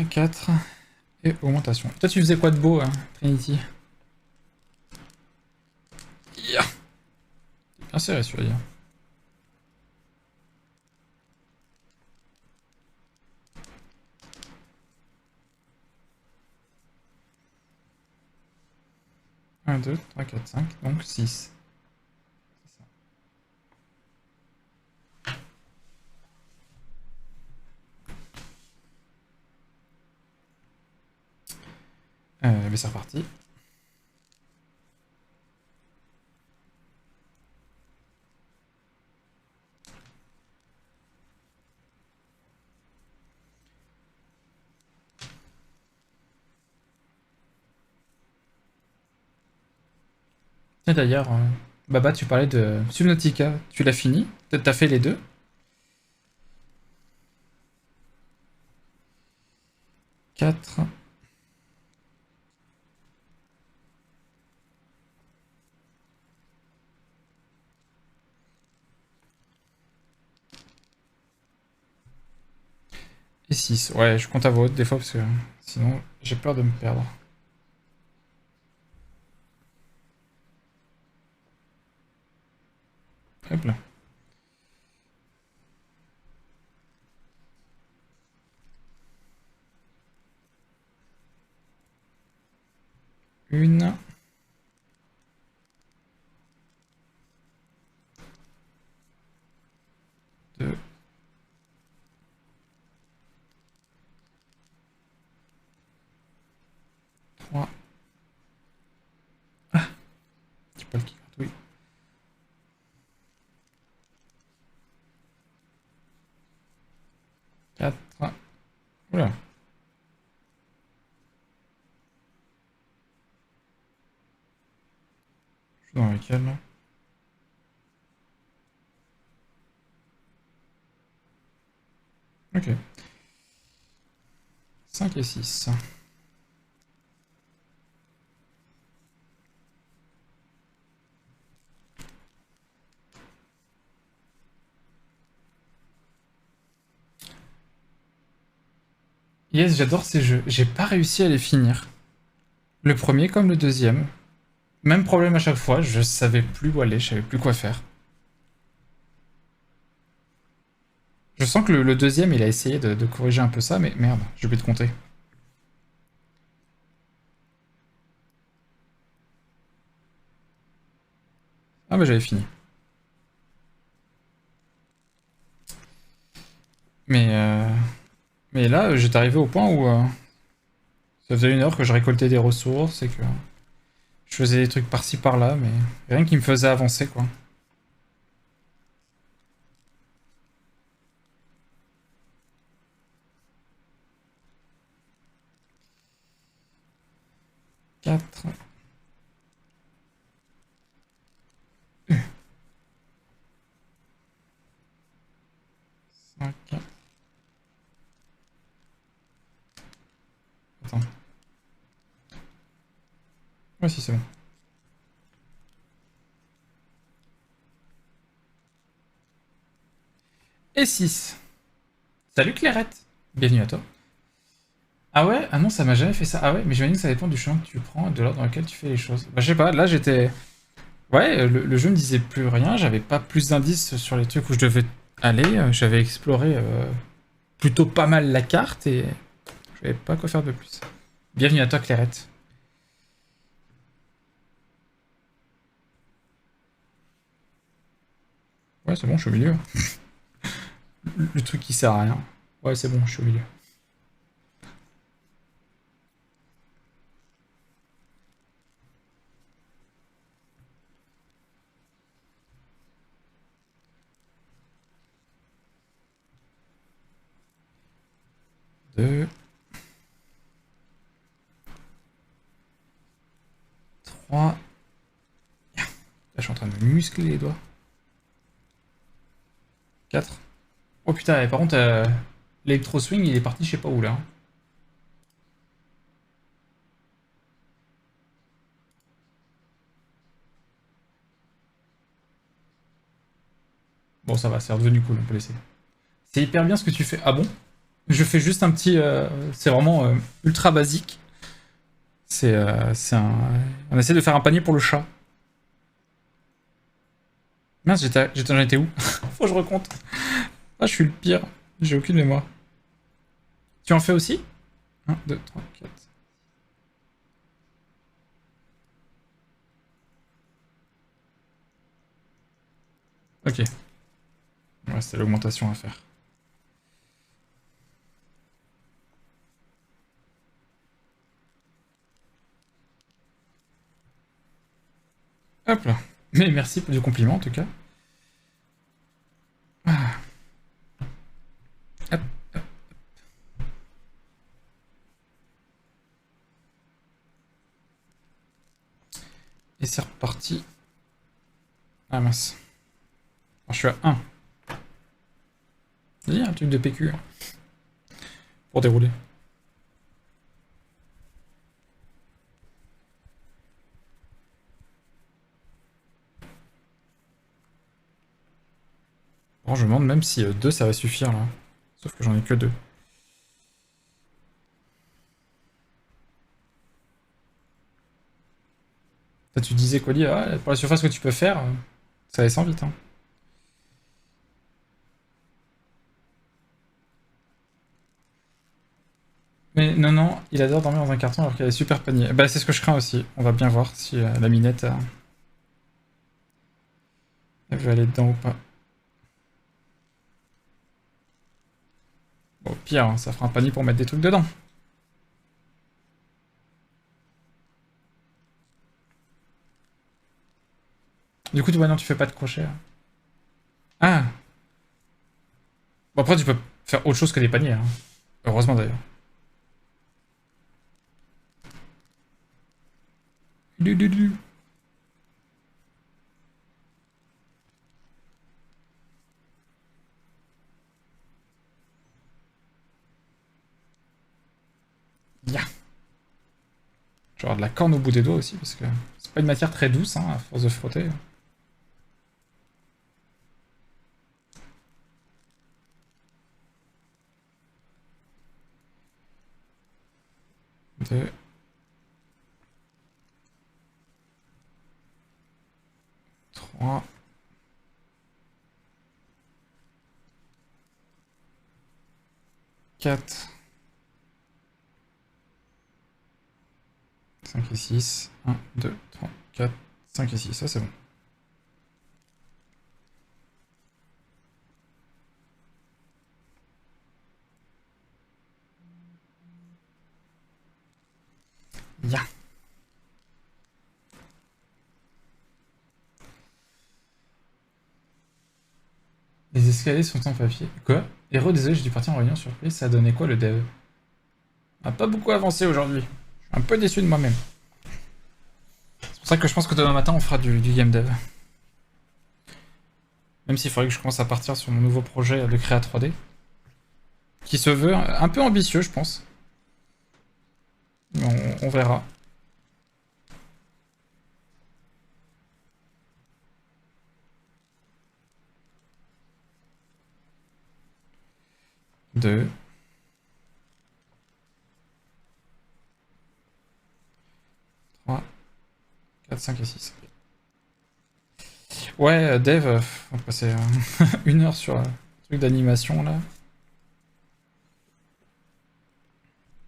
4. Et augmentation. Toi, tu faisais quoi de beau, hein, Trinity? Ya. Bien serré celui-là. Un, 2, 3, 4, 5, donc 6. Mais c'est reparti. Et d'ailleurs, Baba, tu parlais de Subnautica. Tu l'as fini? T'as fait les deux? 4. Et 6. Ouais, je compte à voix haute des fois parce que sinon j'ai peur de me perdre. Hop là. Une. Deux. Trois. Ah, petit poil qui gratouille. 4. Oula. Je suis dans lequel là? Ok. 5 et 6. Yes, j'adore ces jeux. J'ai pas réussi à les finir. Le premier comme le deuxième. Même problème à chaque fois, je savais plus où aller, je savais plus quoi faire. Je sens que le deuxième, il a essayé de corriger un peu ça, mais merde, j'ai oublié de compter. Ah bah j'avais fini. Mais, euh, mais là, j'étais arrivé au point où ça faisait 1 heure que je récoltais des ressources et que je faisais des trucs par-ci par-là, mais rien qui me faisait avancer, quoi. Quatre. Ok. Attends. Ouais, si, c'est bon. Et 6. Salut Clairette. Bienvenue à toi. Ah ouais? Ah non, ça m'a jamais fait ça. Ah ouais, mais j'imagine que ça dépend du chemin que tu prends et de l'ordre dans lequel tu fais les choses. Bah je sais pas, là j'étais... Ouais, le jeu me disait plus rien, j'avais pas plus d'indices sur les trucs où je devais aller. J'avais exploré plutôt pas mal la carte et je savais pas quoi faire de plus. Bienvenue à toi Clairette. Ouais, c'est bon, je suis au milieu. Le truc qui sert à rien. Ouais, c'est bon, je suis au milieu. Deux, trois. Là, je suis en train de me muscler les doigts. 4. Oh putain, et par contre, l'électro swing, il est parti je sais pas où là. Bon, ça va, c'est redevenu cool, on peut laisser. C'est hyper bien ce que tu fais. Ah bon? Je fais juste un petit. C'est vraiment ultra basique. C'est un. On essaie de faire un panier pour le chat. Mince, j'en étais où? Faut que je recompte. Ah, je suis le pire. J'ai aucune mémoire. Tu en fais aussi? 1, 2, 3, 4. Ok. Ouais, c'est l'augmentation à faire. Hop là. Mais merci pour du compliment en tout cas. Ah, hop. Et c'est reparti. Ah mince. Alors, je suis à 1. Il y a un truc de PQ hein, pour dérouler. Bon, je me demande même si 2 ça va suffire là. Sauf que j'en ai que 2. Tu disais quoi dire? Ah, pour la surface que tu peux faire, ça descend vite. Hein. Mais non, non, il adore dormir dans un carton alors qu'il a des super paniers. Bah, c'est ce que je crains aussi. On va bien voir si la minette elle veut aller dedans ou pas. Bon, au pire, hein, ça fera un panier pour mettre des trucs dedans. Du coup, ouais, non, tu fais pas de crochet. Hein. Ah! Bon, après, tu peux faire autre chose que des paniers. Hein. Heureusement d'ailleurs. Du, du, du. Ya. Je vais avoir de la corne au bout des doigts aussi, parce que c'est pas une matière très douce, hein, à force de frotter. Deux, trois, 4, 5 et 6. 1, 2, 3, 4, 5 et 6. Ça, c'est bon. Ya. Les escaliers sont en papier. Quoi? Héros, désolé, j'ai dû partir en réunion surprise. Ça a donné quoi le dev? On a pas beaucoup avancé aujourd'hui. Je suis un peu déçu de moi-même. C'est pour ça que je pense que demain matin, on fera du game dev. Même s'il faudrait que je commence à partir sur mon nouveau projet de créa 3D. qui se veut un peu ambitieux, je pense. On verra. Deux. 3, 4, 5 et 6. Ouais, Dev, on va passer 1 heure sur un truc d'animation là.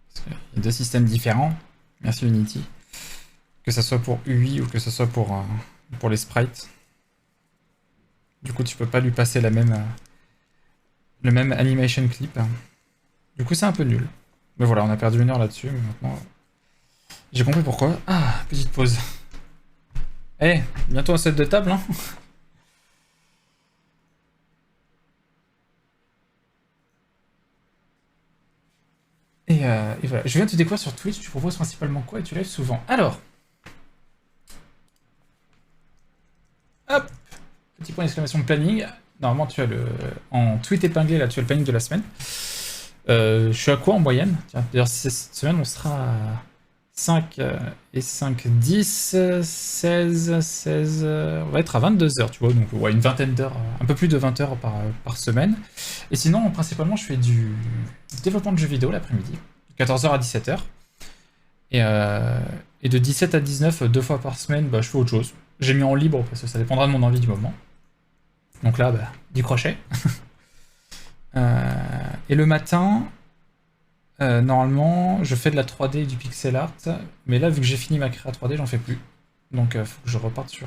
Parce qu'il y a 2 systèmes différents. Merci Unity. Que ça soit pour UI ou que ce soit pour les sprites. Du coup, tu peux pas lui passer le même animation clip. Du coup, c'est un peu nul. Mais voilà, on a perdu 1 heure là-dessus, mais maintenant... J'ai compris pourquoi. Ah, petite pause. Eh, bientôt un set de table, hein. Et voilà. Je viens de te découvrir sur Twitch, tu proposes principalement quoi et tu lives souvent. Alors, hop, petit point d'exclamation planning. Normalement, tu as en tweet épinglé, là, tu as le planning de la semaine. Je suis à quoi en moyenne? Tiens, d'ailleurs, cette semaine, on sera à 5 et 5, 10, 16, on va être à 22 heures, tu vois, donc ouais, une vingtaine d'heures, un peu plus de 20 heures par semaine. Et sinon, principalement, je fais du développement de jeux vidéo l'après-midi, de 14 heures à 17 heures. Et de 17 à 19, 2 fois par semaine, bah, je fais autre chose. J'ai mis en libre parce que ça dépendra de mon envie du moment. Donc là, bah, du crochet. Et le matin, normalement, je fais de la 3D et du pixel art, mais là, vu que j'ai fini ma créa 3D, j'en fais plus. Donc, faut que je reparte sur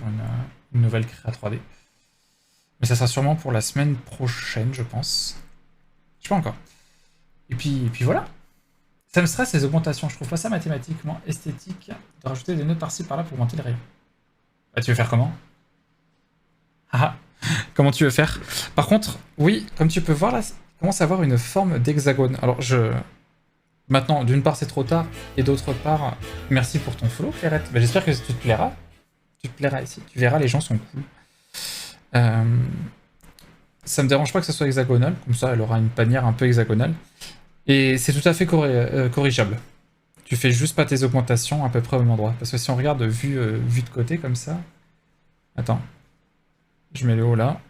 une nouvelle créa 3D. Mais ça sera sûrement pour la semaine prochaine, je pense. Je sais pas encore. Et puis voilà. Ça me stresse les augmentations. Je trouve pas ça mathématiquement esthétique de rajouter des nœuds par-ci par-là pour augmenter le rayon. Ah, tu veux faire comment? Ah, comment tu veux faire? Par contre, oui, comme tu peux voir là, ça commence à avoir une forme d'hexagone. Alors, maintenant, d'une part, c'est trop tard, et d'autre part, merci pour ton follow, Clairette. Bah, j'espère que tu te plairas. Tu te plairas ici. Tu verras, les gens sont cool. Ça me dérange pas que ça soit hexagonal, comme ça, elle aura une panière un peu hexagonale. Et c'est tout à fait corrigeable. Tu fais juste pas tes augmentations à peu près au même endroit. Parce que si on regarde vue de côté comme ça... Attends. Je mets le haut là.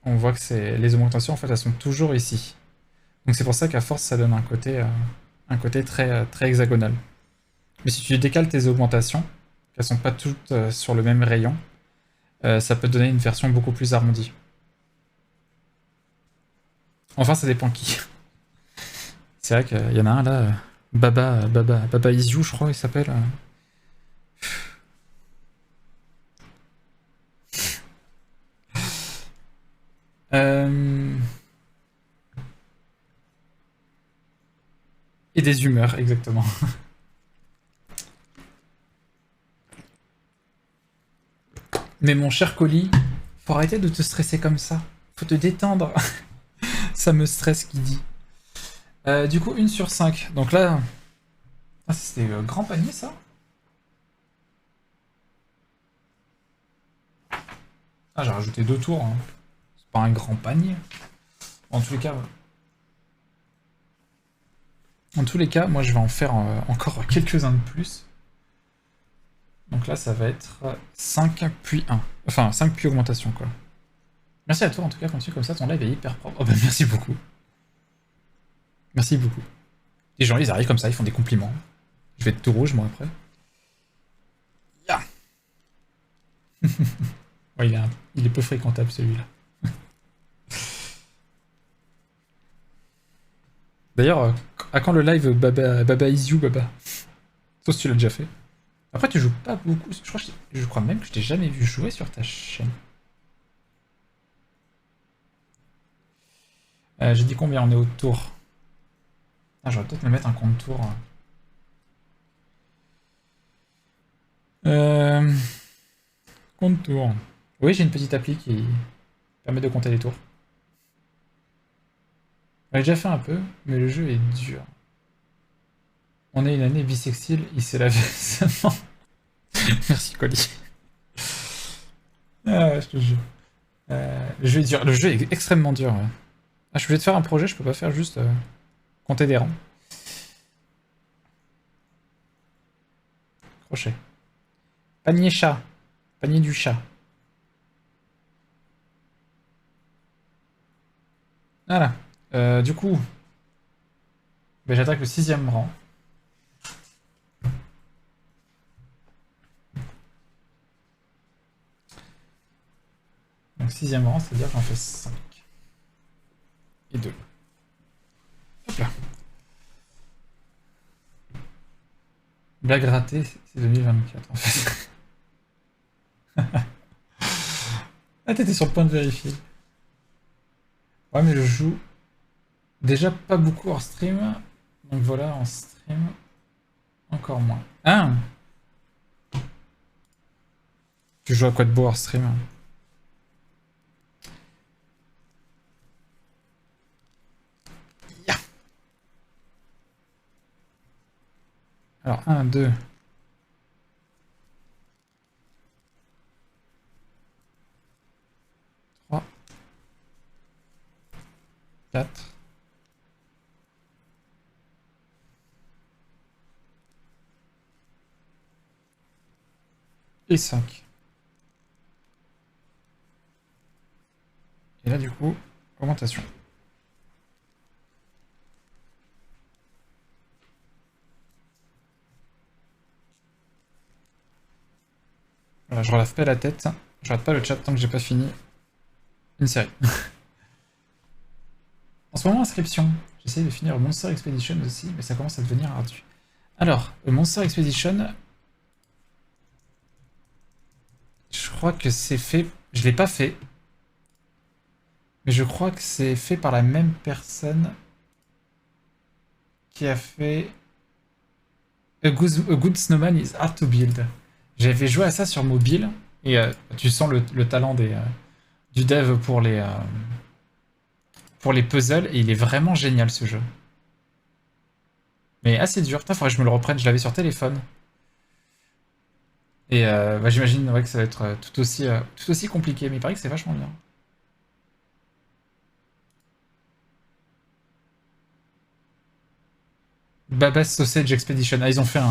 On voit que les augmentations, en fait, elles sont toujours ici. Donc c'est pour ça qu'à force, ça donne un côté très, très hexagonal. Mais si tu décales tes augmentations, qu'elles sont pas toutes sur le même rayon, ça peut te donner une version beaucoup plus arrondie. Enfin, ça dépend qui. C'est vrai qu'il y en a un là, Baba Is You, je crois, il s'appelle. Et des humeurs, exactement. Mais mon cher colis, faut arrêter de te stresser comme ça. Faut te détendre. Ça me stresse qui dit. Du coup, 1 sur 5. Donc là... Ah, c'était grand panier, ça? Ah, j'ai rajouté 2 tours. Hein. C'est pas un grand panier. En tous les cas... En tous les cas, moi, je vais en faire encore quelques-uns de plus. Donc là, ça va être 5 puis 1. Enfin, 5 puis augmentation, quoi. Merci à toi, en tout cas, continue comme ça, ton live est hyper propre. Oh bah merci beaucoup. Merci beaucoup. Les gens, ils arrivent comme ça, ils font des compliments. Je vais être tout rouge, moi, après. Yeah. Ouais, il est peu fréquentable, celui-là. D'ailleurs, à quand le live Baba Is You, Baba? Sauf si tu l'as déjà fait. Après, tu joues pas beaucoup. Je crois même que je t'ai jamais vu jouer sur ta chaîne. J'ai dit combien on est au tour? Ah, j'aurais peut-être me mettre un compte tour. Compte tour. Oui, j'ai une petite appli qui permet de compter les tours. J'ai déjà fait un peu, mais le jeu est dur. On est une année bisextile, il s'est lavé récemment. Merci, Colis. Ah, je te jure. Le jeu est dur. Le jeu est extrêmement dur. Ouais. Ah, je suis obligé de faire un projet, je peux pas faire juste compter des rangs. Crochet. Panier chat. Panier du chat. Voilà. Du coup, ben, j'attaque le 6ème rang. Donc 6ème rang, c'est-à-dire que j'en fais 5. Et 2. Hop là. Blague ratée, c'est 2024 en fait. Ah, t'étais sur le point de vérifier. Ouais, mais je joue déjà pas beaucoup hors stream. Donc voilà, en stream, encore moins. Ah! Tu joues à quoi de beau hors stream? Yeah. Alors, 1, 2. 3. 4. Et 5. Et là, du coup, augmentation. Voilà, je relève pas la tête. Je rate pas le chat tant que j'ai pas fini une série. En ce moment, inscription. J'essaye de finir Monster Expedition aussi, mais ça commence à devenir ardu. Alors, Monster Expedition, je crois que c'est fait... Je l'ai pas fait. Mais je crois que c'est fait par la même personne qui a fait A Good Snowman is Hard to Build. J'avais joué à ça sur mobile, et tu sens le talent du dev pour les puzzles, et il est vraiment génial ce jeu. Mais assez dur. Putain, faudrait que je me le reprenne, je l'avais sur téléphone. Et bah, j'imagine ouais, que ça va être tout aussi compliqué, mais il paraît que c'est vachement bien. Baba's Sausage Expedition. Ah, ils ont fait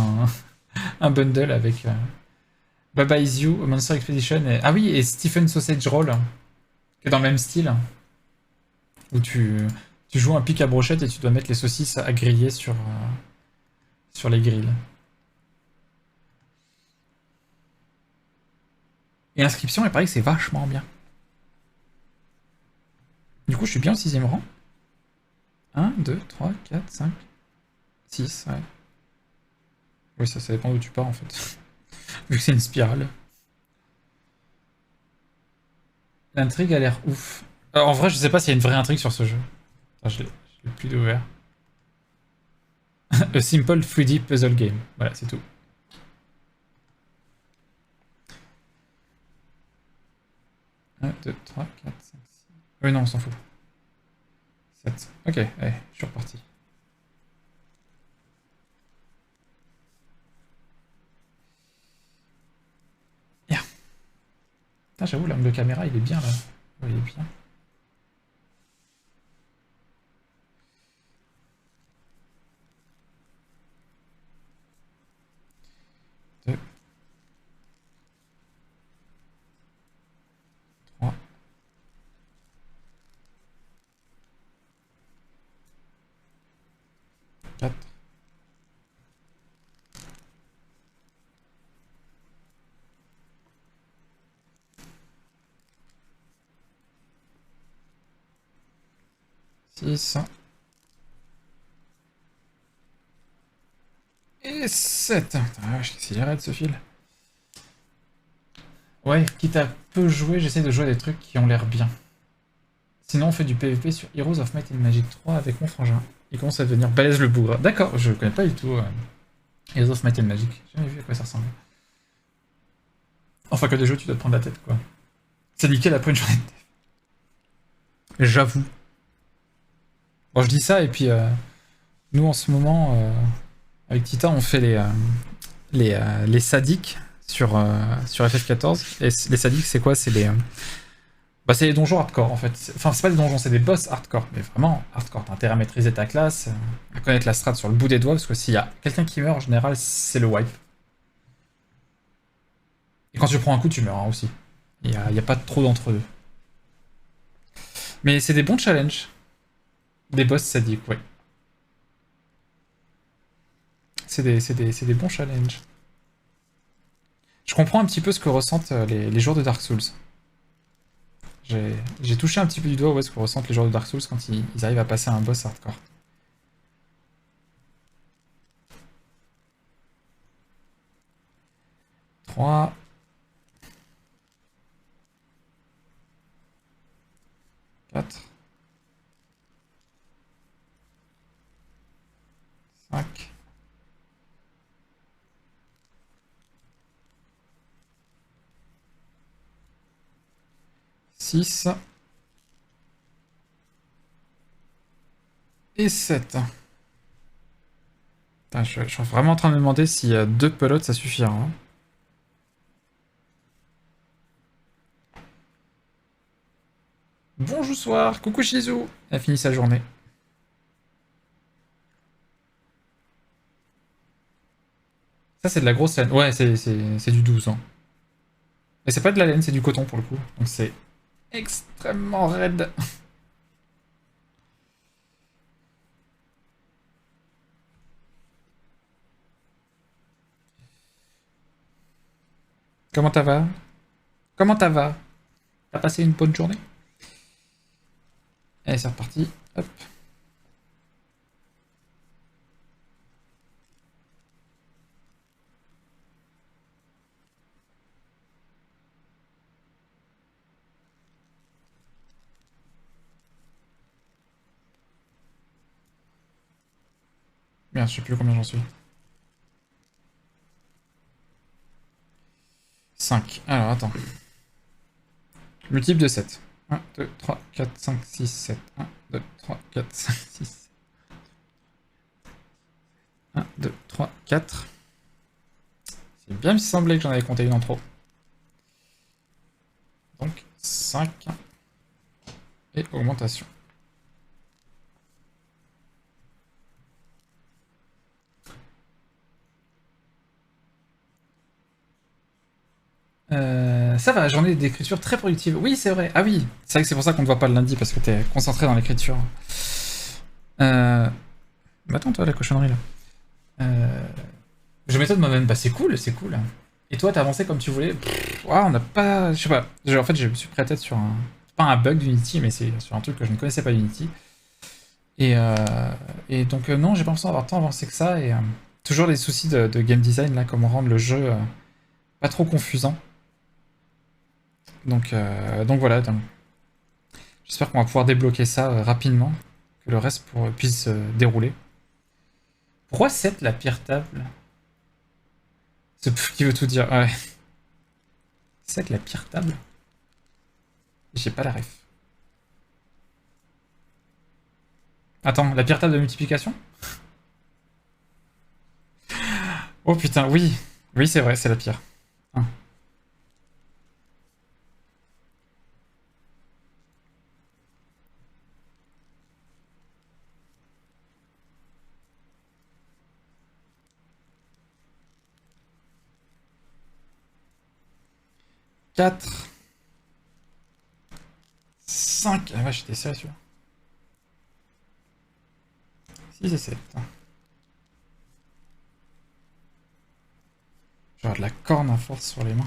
un bundle avec Baba Is You, Monster Expedition. Ah oui, et Stephen Sausage Roll, qui est dans le même style, où tu joues un pic à brochette et tu dois mettre les saucisses à griller sur les grilles. Et l'inscription, il paraît que c'est vachement bien. Du coup, je suis bien au 6ème rang. 1, 2, 3, 4, 5, 6, ouais. Oui, ça dépend d'où tu pars en fait. Vu que c'est une spirale. L'intrigue a l'air ouf. En vrai, je sais pas s'il y a une vraie intrigue sur ce jeu. Enfin, je l'ai plus d'ouvert. A simple 3D puzzle game. Voilà, c'est tout. Un, 2, 3, 4, 5, 6. Oui, non, on s'en fout. 7. Ok, allez, je suis reparti. Bien. Putain, j'avoue, l'angle de caméra, il est bien là. Ouais, il est bien. Deux. 3. 4. 6. Et 7. Putain, je qu'est-ce qu'il arrête ce fil. Ouais, quitte à peu jouer, j'essaie de jouer à des trucs qui ont l'air bien. Sinon, on fait du PvP sur Heroes of Might and Magic 3 avec mon frangin. Il commence à devenir balèze le bougre. D'accord, je connais pas du tout Heroes of Might and Magic. J'ai jamais vu à quoi ça ressemble. Enfin, que des jeux, tu dois te prendre la tête, quoi. C'est nickel après une journée de dev. J'avoue. Bon, je dis ça, et puis nous, en ce moment, avec Tita, on fait les sadiques sur FF14. Et les sadiques, c'est quoi? C'est Bah, c'est les donjons hardcore en fait. Enfin, c'est pas des donjons, c'est des boss hardcore. Mais vraiment hardcore. T'as intérêt à maîtriser ta classe, à connaître la strat sur le bout des doigts, parce que s'il y a quelqu'un qui meurt, en général, c'est le wipe. Et quand tu prends un coup, tu meurs hein, aussi. Il y a pas trop d'entre-deux. Mais c'est des bons challenges. Des boss sadiques, ouais. C'est des bons challenges. Je comprends un petit peu ce que ressentent les joueurs de Dark Souls. J'ai touché un petit peu du doigt ouais, ce que ressentent les joueurs de Dark Souls quand ils arrivent à passer un boss hardcore. 3, 4, 5, 6 et 7. Putain, je suis vraiment en train de me demander si 2 pelotes ça suffira. Hein. Bonjour soir, coucou Shizu. Elle a fini sa journée. Ça c'est de la grosse laine. Ouais, c'est du 12 ans. Mais c'est pas de la laine, c'est du coton pour le coup. Donc c'est extrêmement raide. Comment ça va? Comment ça va? T'as passé une bonne journée? Allez, c'est reparti. Hop. Merde, je sais plus combien j'en suis. 5. Alors, attends. Multiple de 7. 1, 2, 3, 4, 5, 6, 7. 1, 2, 3, 4, 5, 6. 1, 2, 3, 4. C'est bien me semblé que j'en avais compté une en trop. Donc 5. Et augmentation. Ça va, journée d'écriture très productive. Oui, c'est vrai. Ah oui, c'est vrai que c'est pour ça qu'on ne voit pas le lundi, parce que t'es concentré dans l'écriture. Bah attends, toi, la cochonnerie, là. Euh... Je m'étonne moi-même. Bah c'est cool, c'est cool. Et toi, t'as avancé comme tu voulais. Ouah, on n'a pas... Je sais pas. En fait, je me suis pris la tête sur un... Pas un bug d'Unity, mais c'est sur un truc que je ne connaissais pas d'Unity. Et, euh, et donc, non, j'ai pas l'impression d'avoir tant avancé que ça. Et toujours des soucis de game design, là, comment rendre le jeu pas trop confusant. Donc voilà, j'espère qu'on va pouvoir débloquer ça rapidement, que le reste puisse dérouler. Pourquoi 7 la pire table? Ce qui veut tout dire. Ouais. 7 la pire table? J'ai pas la ref. Attends, la pire table de multiplication? Oh putain, oui. Oui, c'est vrai, c'est la pire. 1. 4. 5. Ah ouais, j'étais sérieux. 6 et 7. J'aurai de la corne à force sur les mains.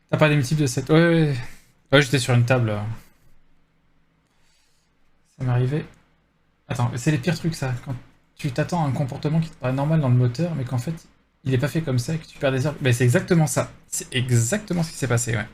T'as pas des multiples de 7? Ouais, ouais, ouais. Ouais, j'étais sur une table. Ça m'est arrivé. Attends, c'est les pires trucs ça. Quand tu t'attends à un comportement qui te paraît normal dans le moteur, mais qu'en fait, il est pas fait comme ça et que tu perds des heures. Mais c'est exactement ça. C'est exactement ce qui s'est passé, ouais.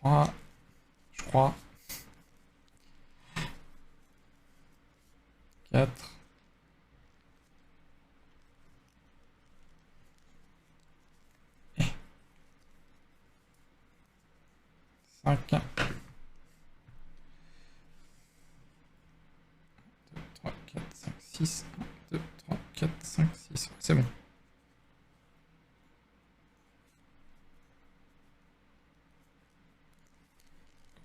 3, je crois. 4. 5. 2, 3, 4, 5, 6. 1, 2, 3, 4, 5, 6. C'est bon.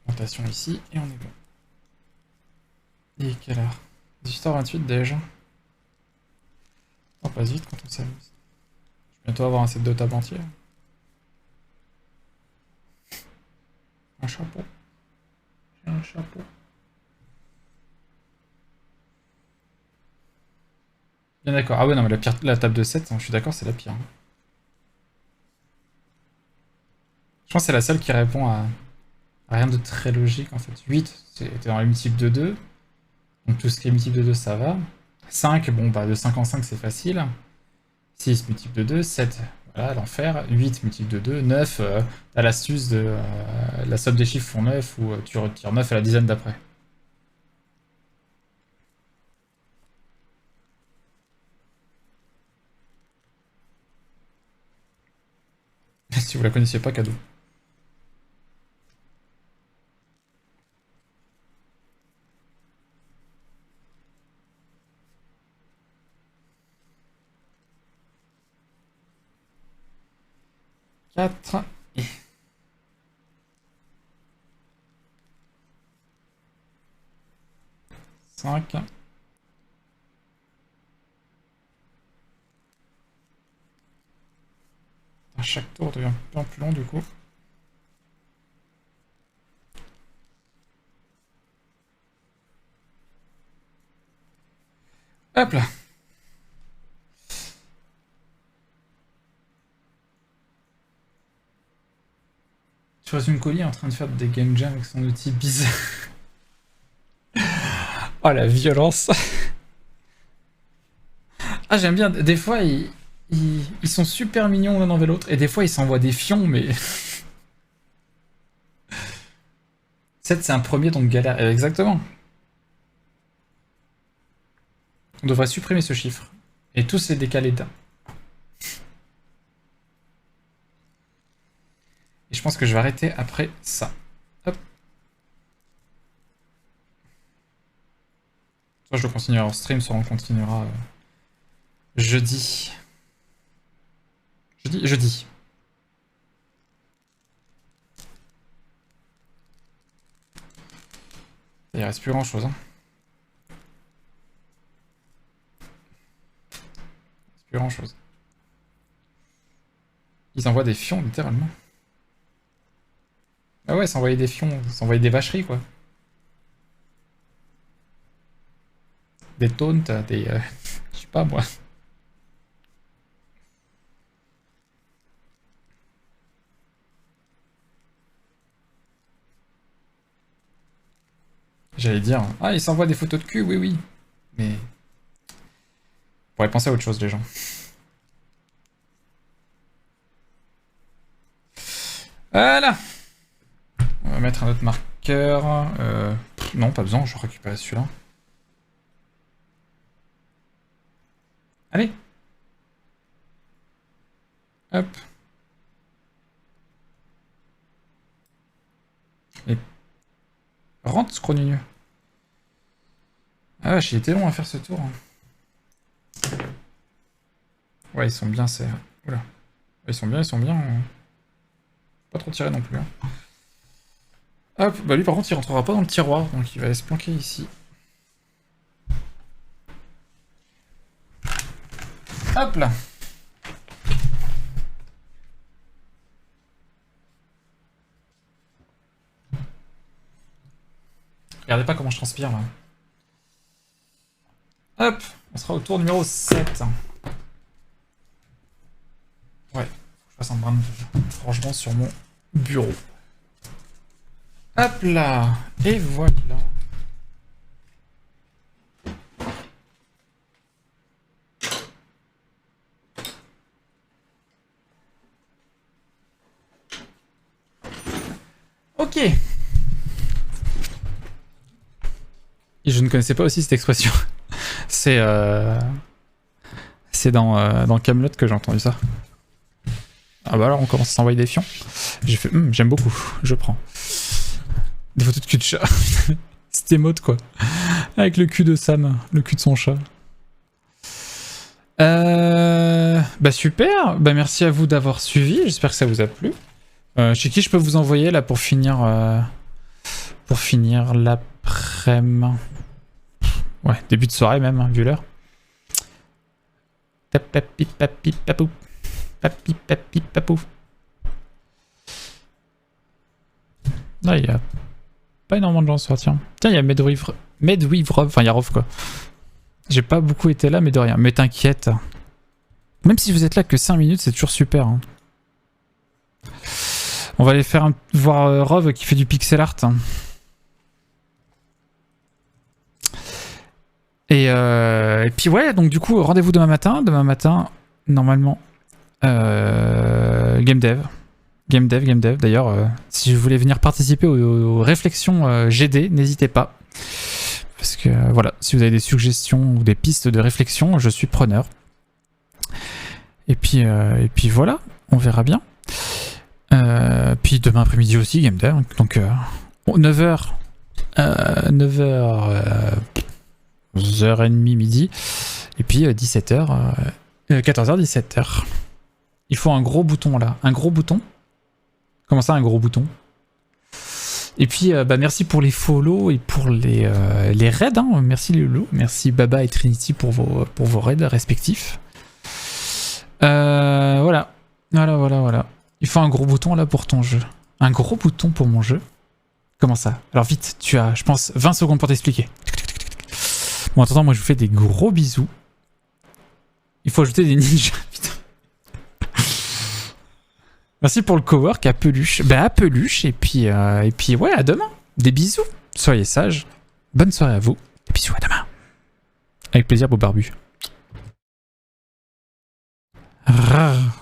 Augmentation ici, et on est bon. Et quelle heure? 18h28 déjà. On passe vite quand on s'amuse. Je vais bientôt avoir un set de table entière. Un chapeau. J'ai un chapeau. Bien d'accord. Ah ouais, non, mais la table de 7, hein, je suis d'accord, c'est la pire. Hein. Je pense que c'est la seule qui répond à rien de très logique en fait. 8, c'était dans les multiples de 2. Donc tout ce qui est multiple de 2, ça va. 5, bon, bah de 5 en 5, c'est facile. 6, multiple de 2. 7, voilà, l'enfer. 8, multiple de 2. 9, t'as l'astuce de la somme des chiffres font 9, ou tu retires 9 à la dizaine d'après. Si vous la connaissiez pas, cadeau. Quatre. 5. Chaque tour devient plus long du coup. Hop là. Tu vois une colis en train de faire des game jams avec son outil bizarre. Oh la violence. Ah j'aime bien, des fois ils sont super mignons l'un envers l'autre, et des fois ils s'envoient des fions, mais... 7 c'est un premier donc galère, exactement. On devrait supprimer ce chiffre, et tous les décaler d'un. Et je pense que je vais arrêter après ça. Hop. Soit je continuerai en stream, soit on continuera jeudi. Jeudi. Il reste plus grand chose. Hein. Il reste plus grand chose. Ils envoient des fions littéralement. Ah ouais, s'envoyer des fions, s'envoyer des vacheries quoi. Des taunts, des... je sais pas moi. J'allais dire, ah, ils s'envoient des photos de cul, oui, oui. Mais... On pourrait penser à autre chose, les gens. Voilà. On va mettre un autre marqueur. Non, pas besoin, je vais récupérer celui-là. Allez. Hop. Et... Rentre, scrogneux. Ah j'ai été long à faire ce tour. Hein. Ouais, ils sont bien, c'est... Oula. Ils sont bien. Pas trop tirés non plus. Hein. Hop, bah lui par contre il rentrera pas dans le tiroir, donc il va aller se planquer ici. Hop là. Regardez pas comment je transpire là. Hop, on sera au tour numéro 7. Ouais, faut que je fasse un brin de rangement sur mon bureau. Hop là. Et voilà. Ok. Et je ne connaissais pas aussi cette expression. C'est dans Camelot que j'ai entendu ça. Ah bah alors on commence à s'envoyer des fions. J'ai fait j'aime beaucoup, je prends. Des photos de cul de chat. C'était mode quoi. Avec le cul de Sam, le cul de son chat. Bah super, bah merci à vous d'avoir suivi, j'espère que ça vous a plu. Chez qui je peux vous envoyer là pour finir l'après-midi. Ouais, début de soirée même, hein, vu l'heure. Papi papi papou. Papi papi papou. Là, il y a pas énormément de gens ce soir, tiens. Tiens, il y a Medweaver, enfin il y a Rov quoi. J'ai pas beaucoup été là, mais de rien. Mais t'inquiète. Même si vous êtes là que 5 minutes, c'est toujours super. Hein. On va aller voir Rov qui fait du pixel art. Et puis ouais, donc du coup, rendez-vous demain matin. Demain matin, normalement, Game Dev. D'ailleurs, si vous voulez venir participer aux réflexions GD, n'hésitez pas. Parce que voilà, si vous avez des suggestions ou des pistes de réflexion, je suis preneur. Et puis voilà, on verra bien. Puis demain après-midi aussi, Game Dev. Donc 9h, 11h30 midi. Et puis 17h, 14h, 17h. Il faut un gros bouton là. Un gros bouton. Comment ça, un gros bouton? Et puis, bah, merci pour les follow et pour les raids. Hein. Merci Lulu, merci Baba et Trinity pour vos raids respectifs. Voilà. Il faut un gros bouton là pour ton jeu. Un gros bouton pour mon jeu. Comment ça? Alors vite, tu as, je pense, 20 secondes pour t'expliquer. Bon, en attendant, moi je vous fais des gros bisous. Il faut ajouter des ninjas. Putain. Merci pour le cowork à Peluche. Bah à Peluche et puis ouais, à demain. Des bisous. Soyez sages. Bonne soirée à vous. Des bisous, à demain. Avec plaisir, beau barbu. Rare.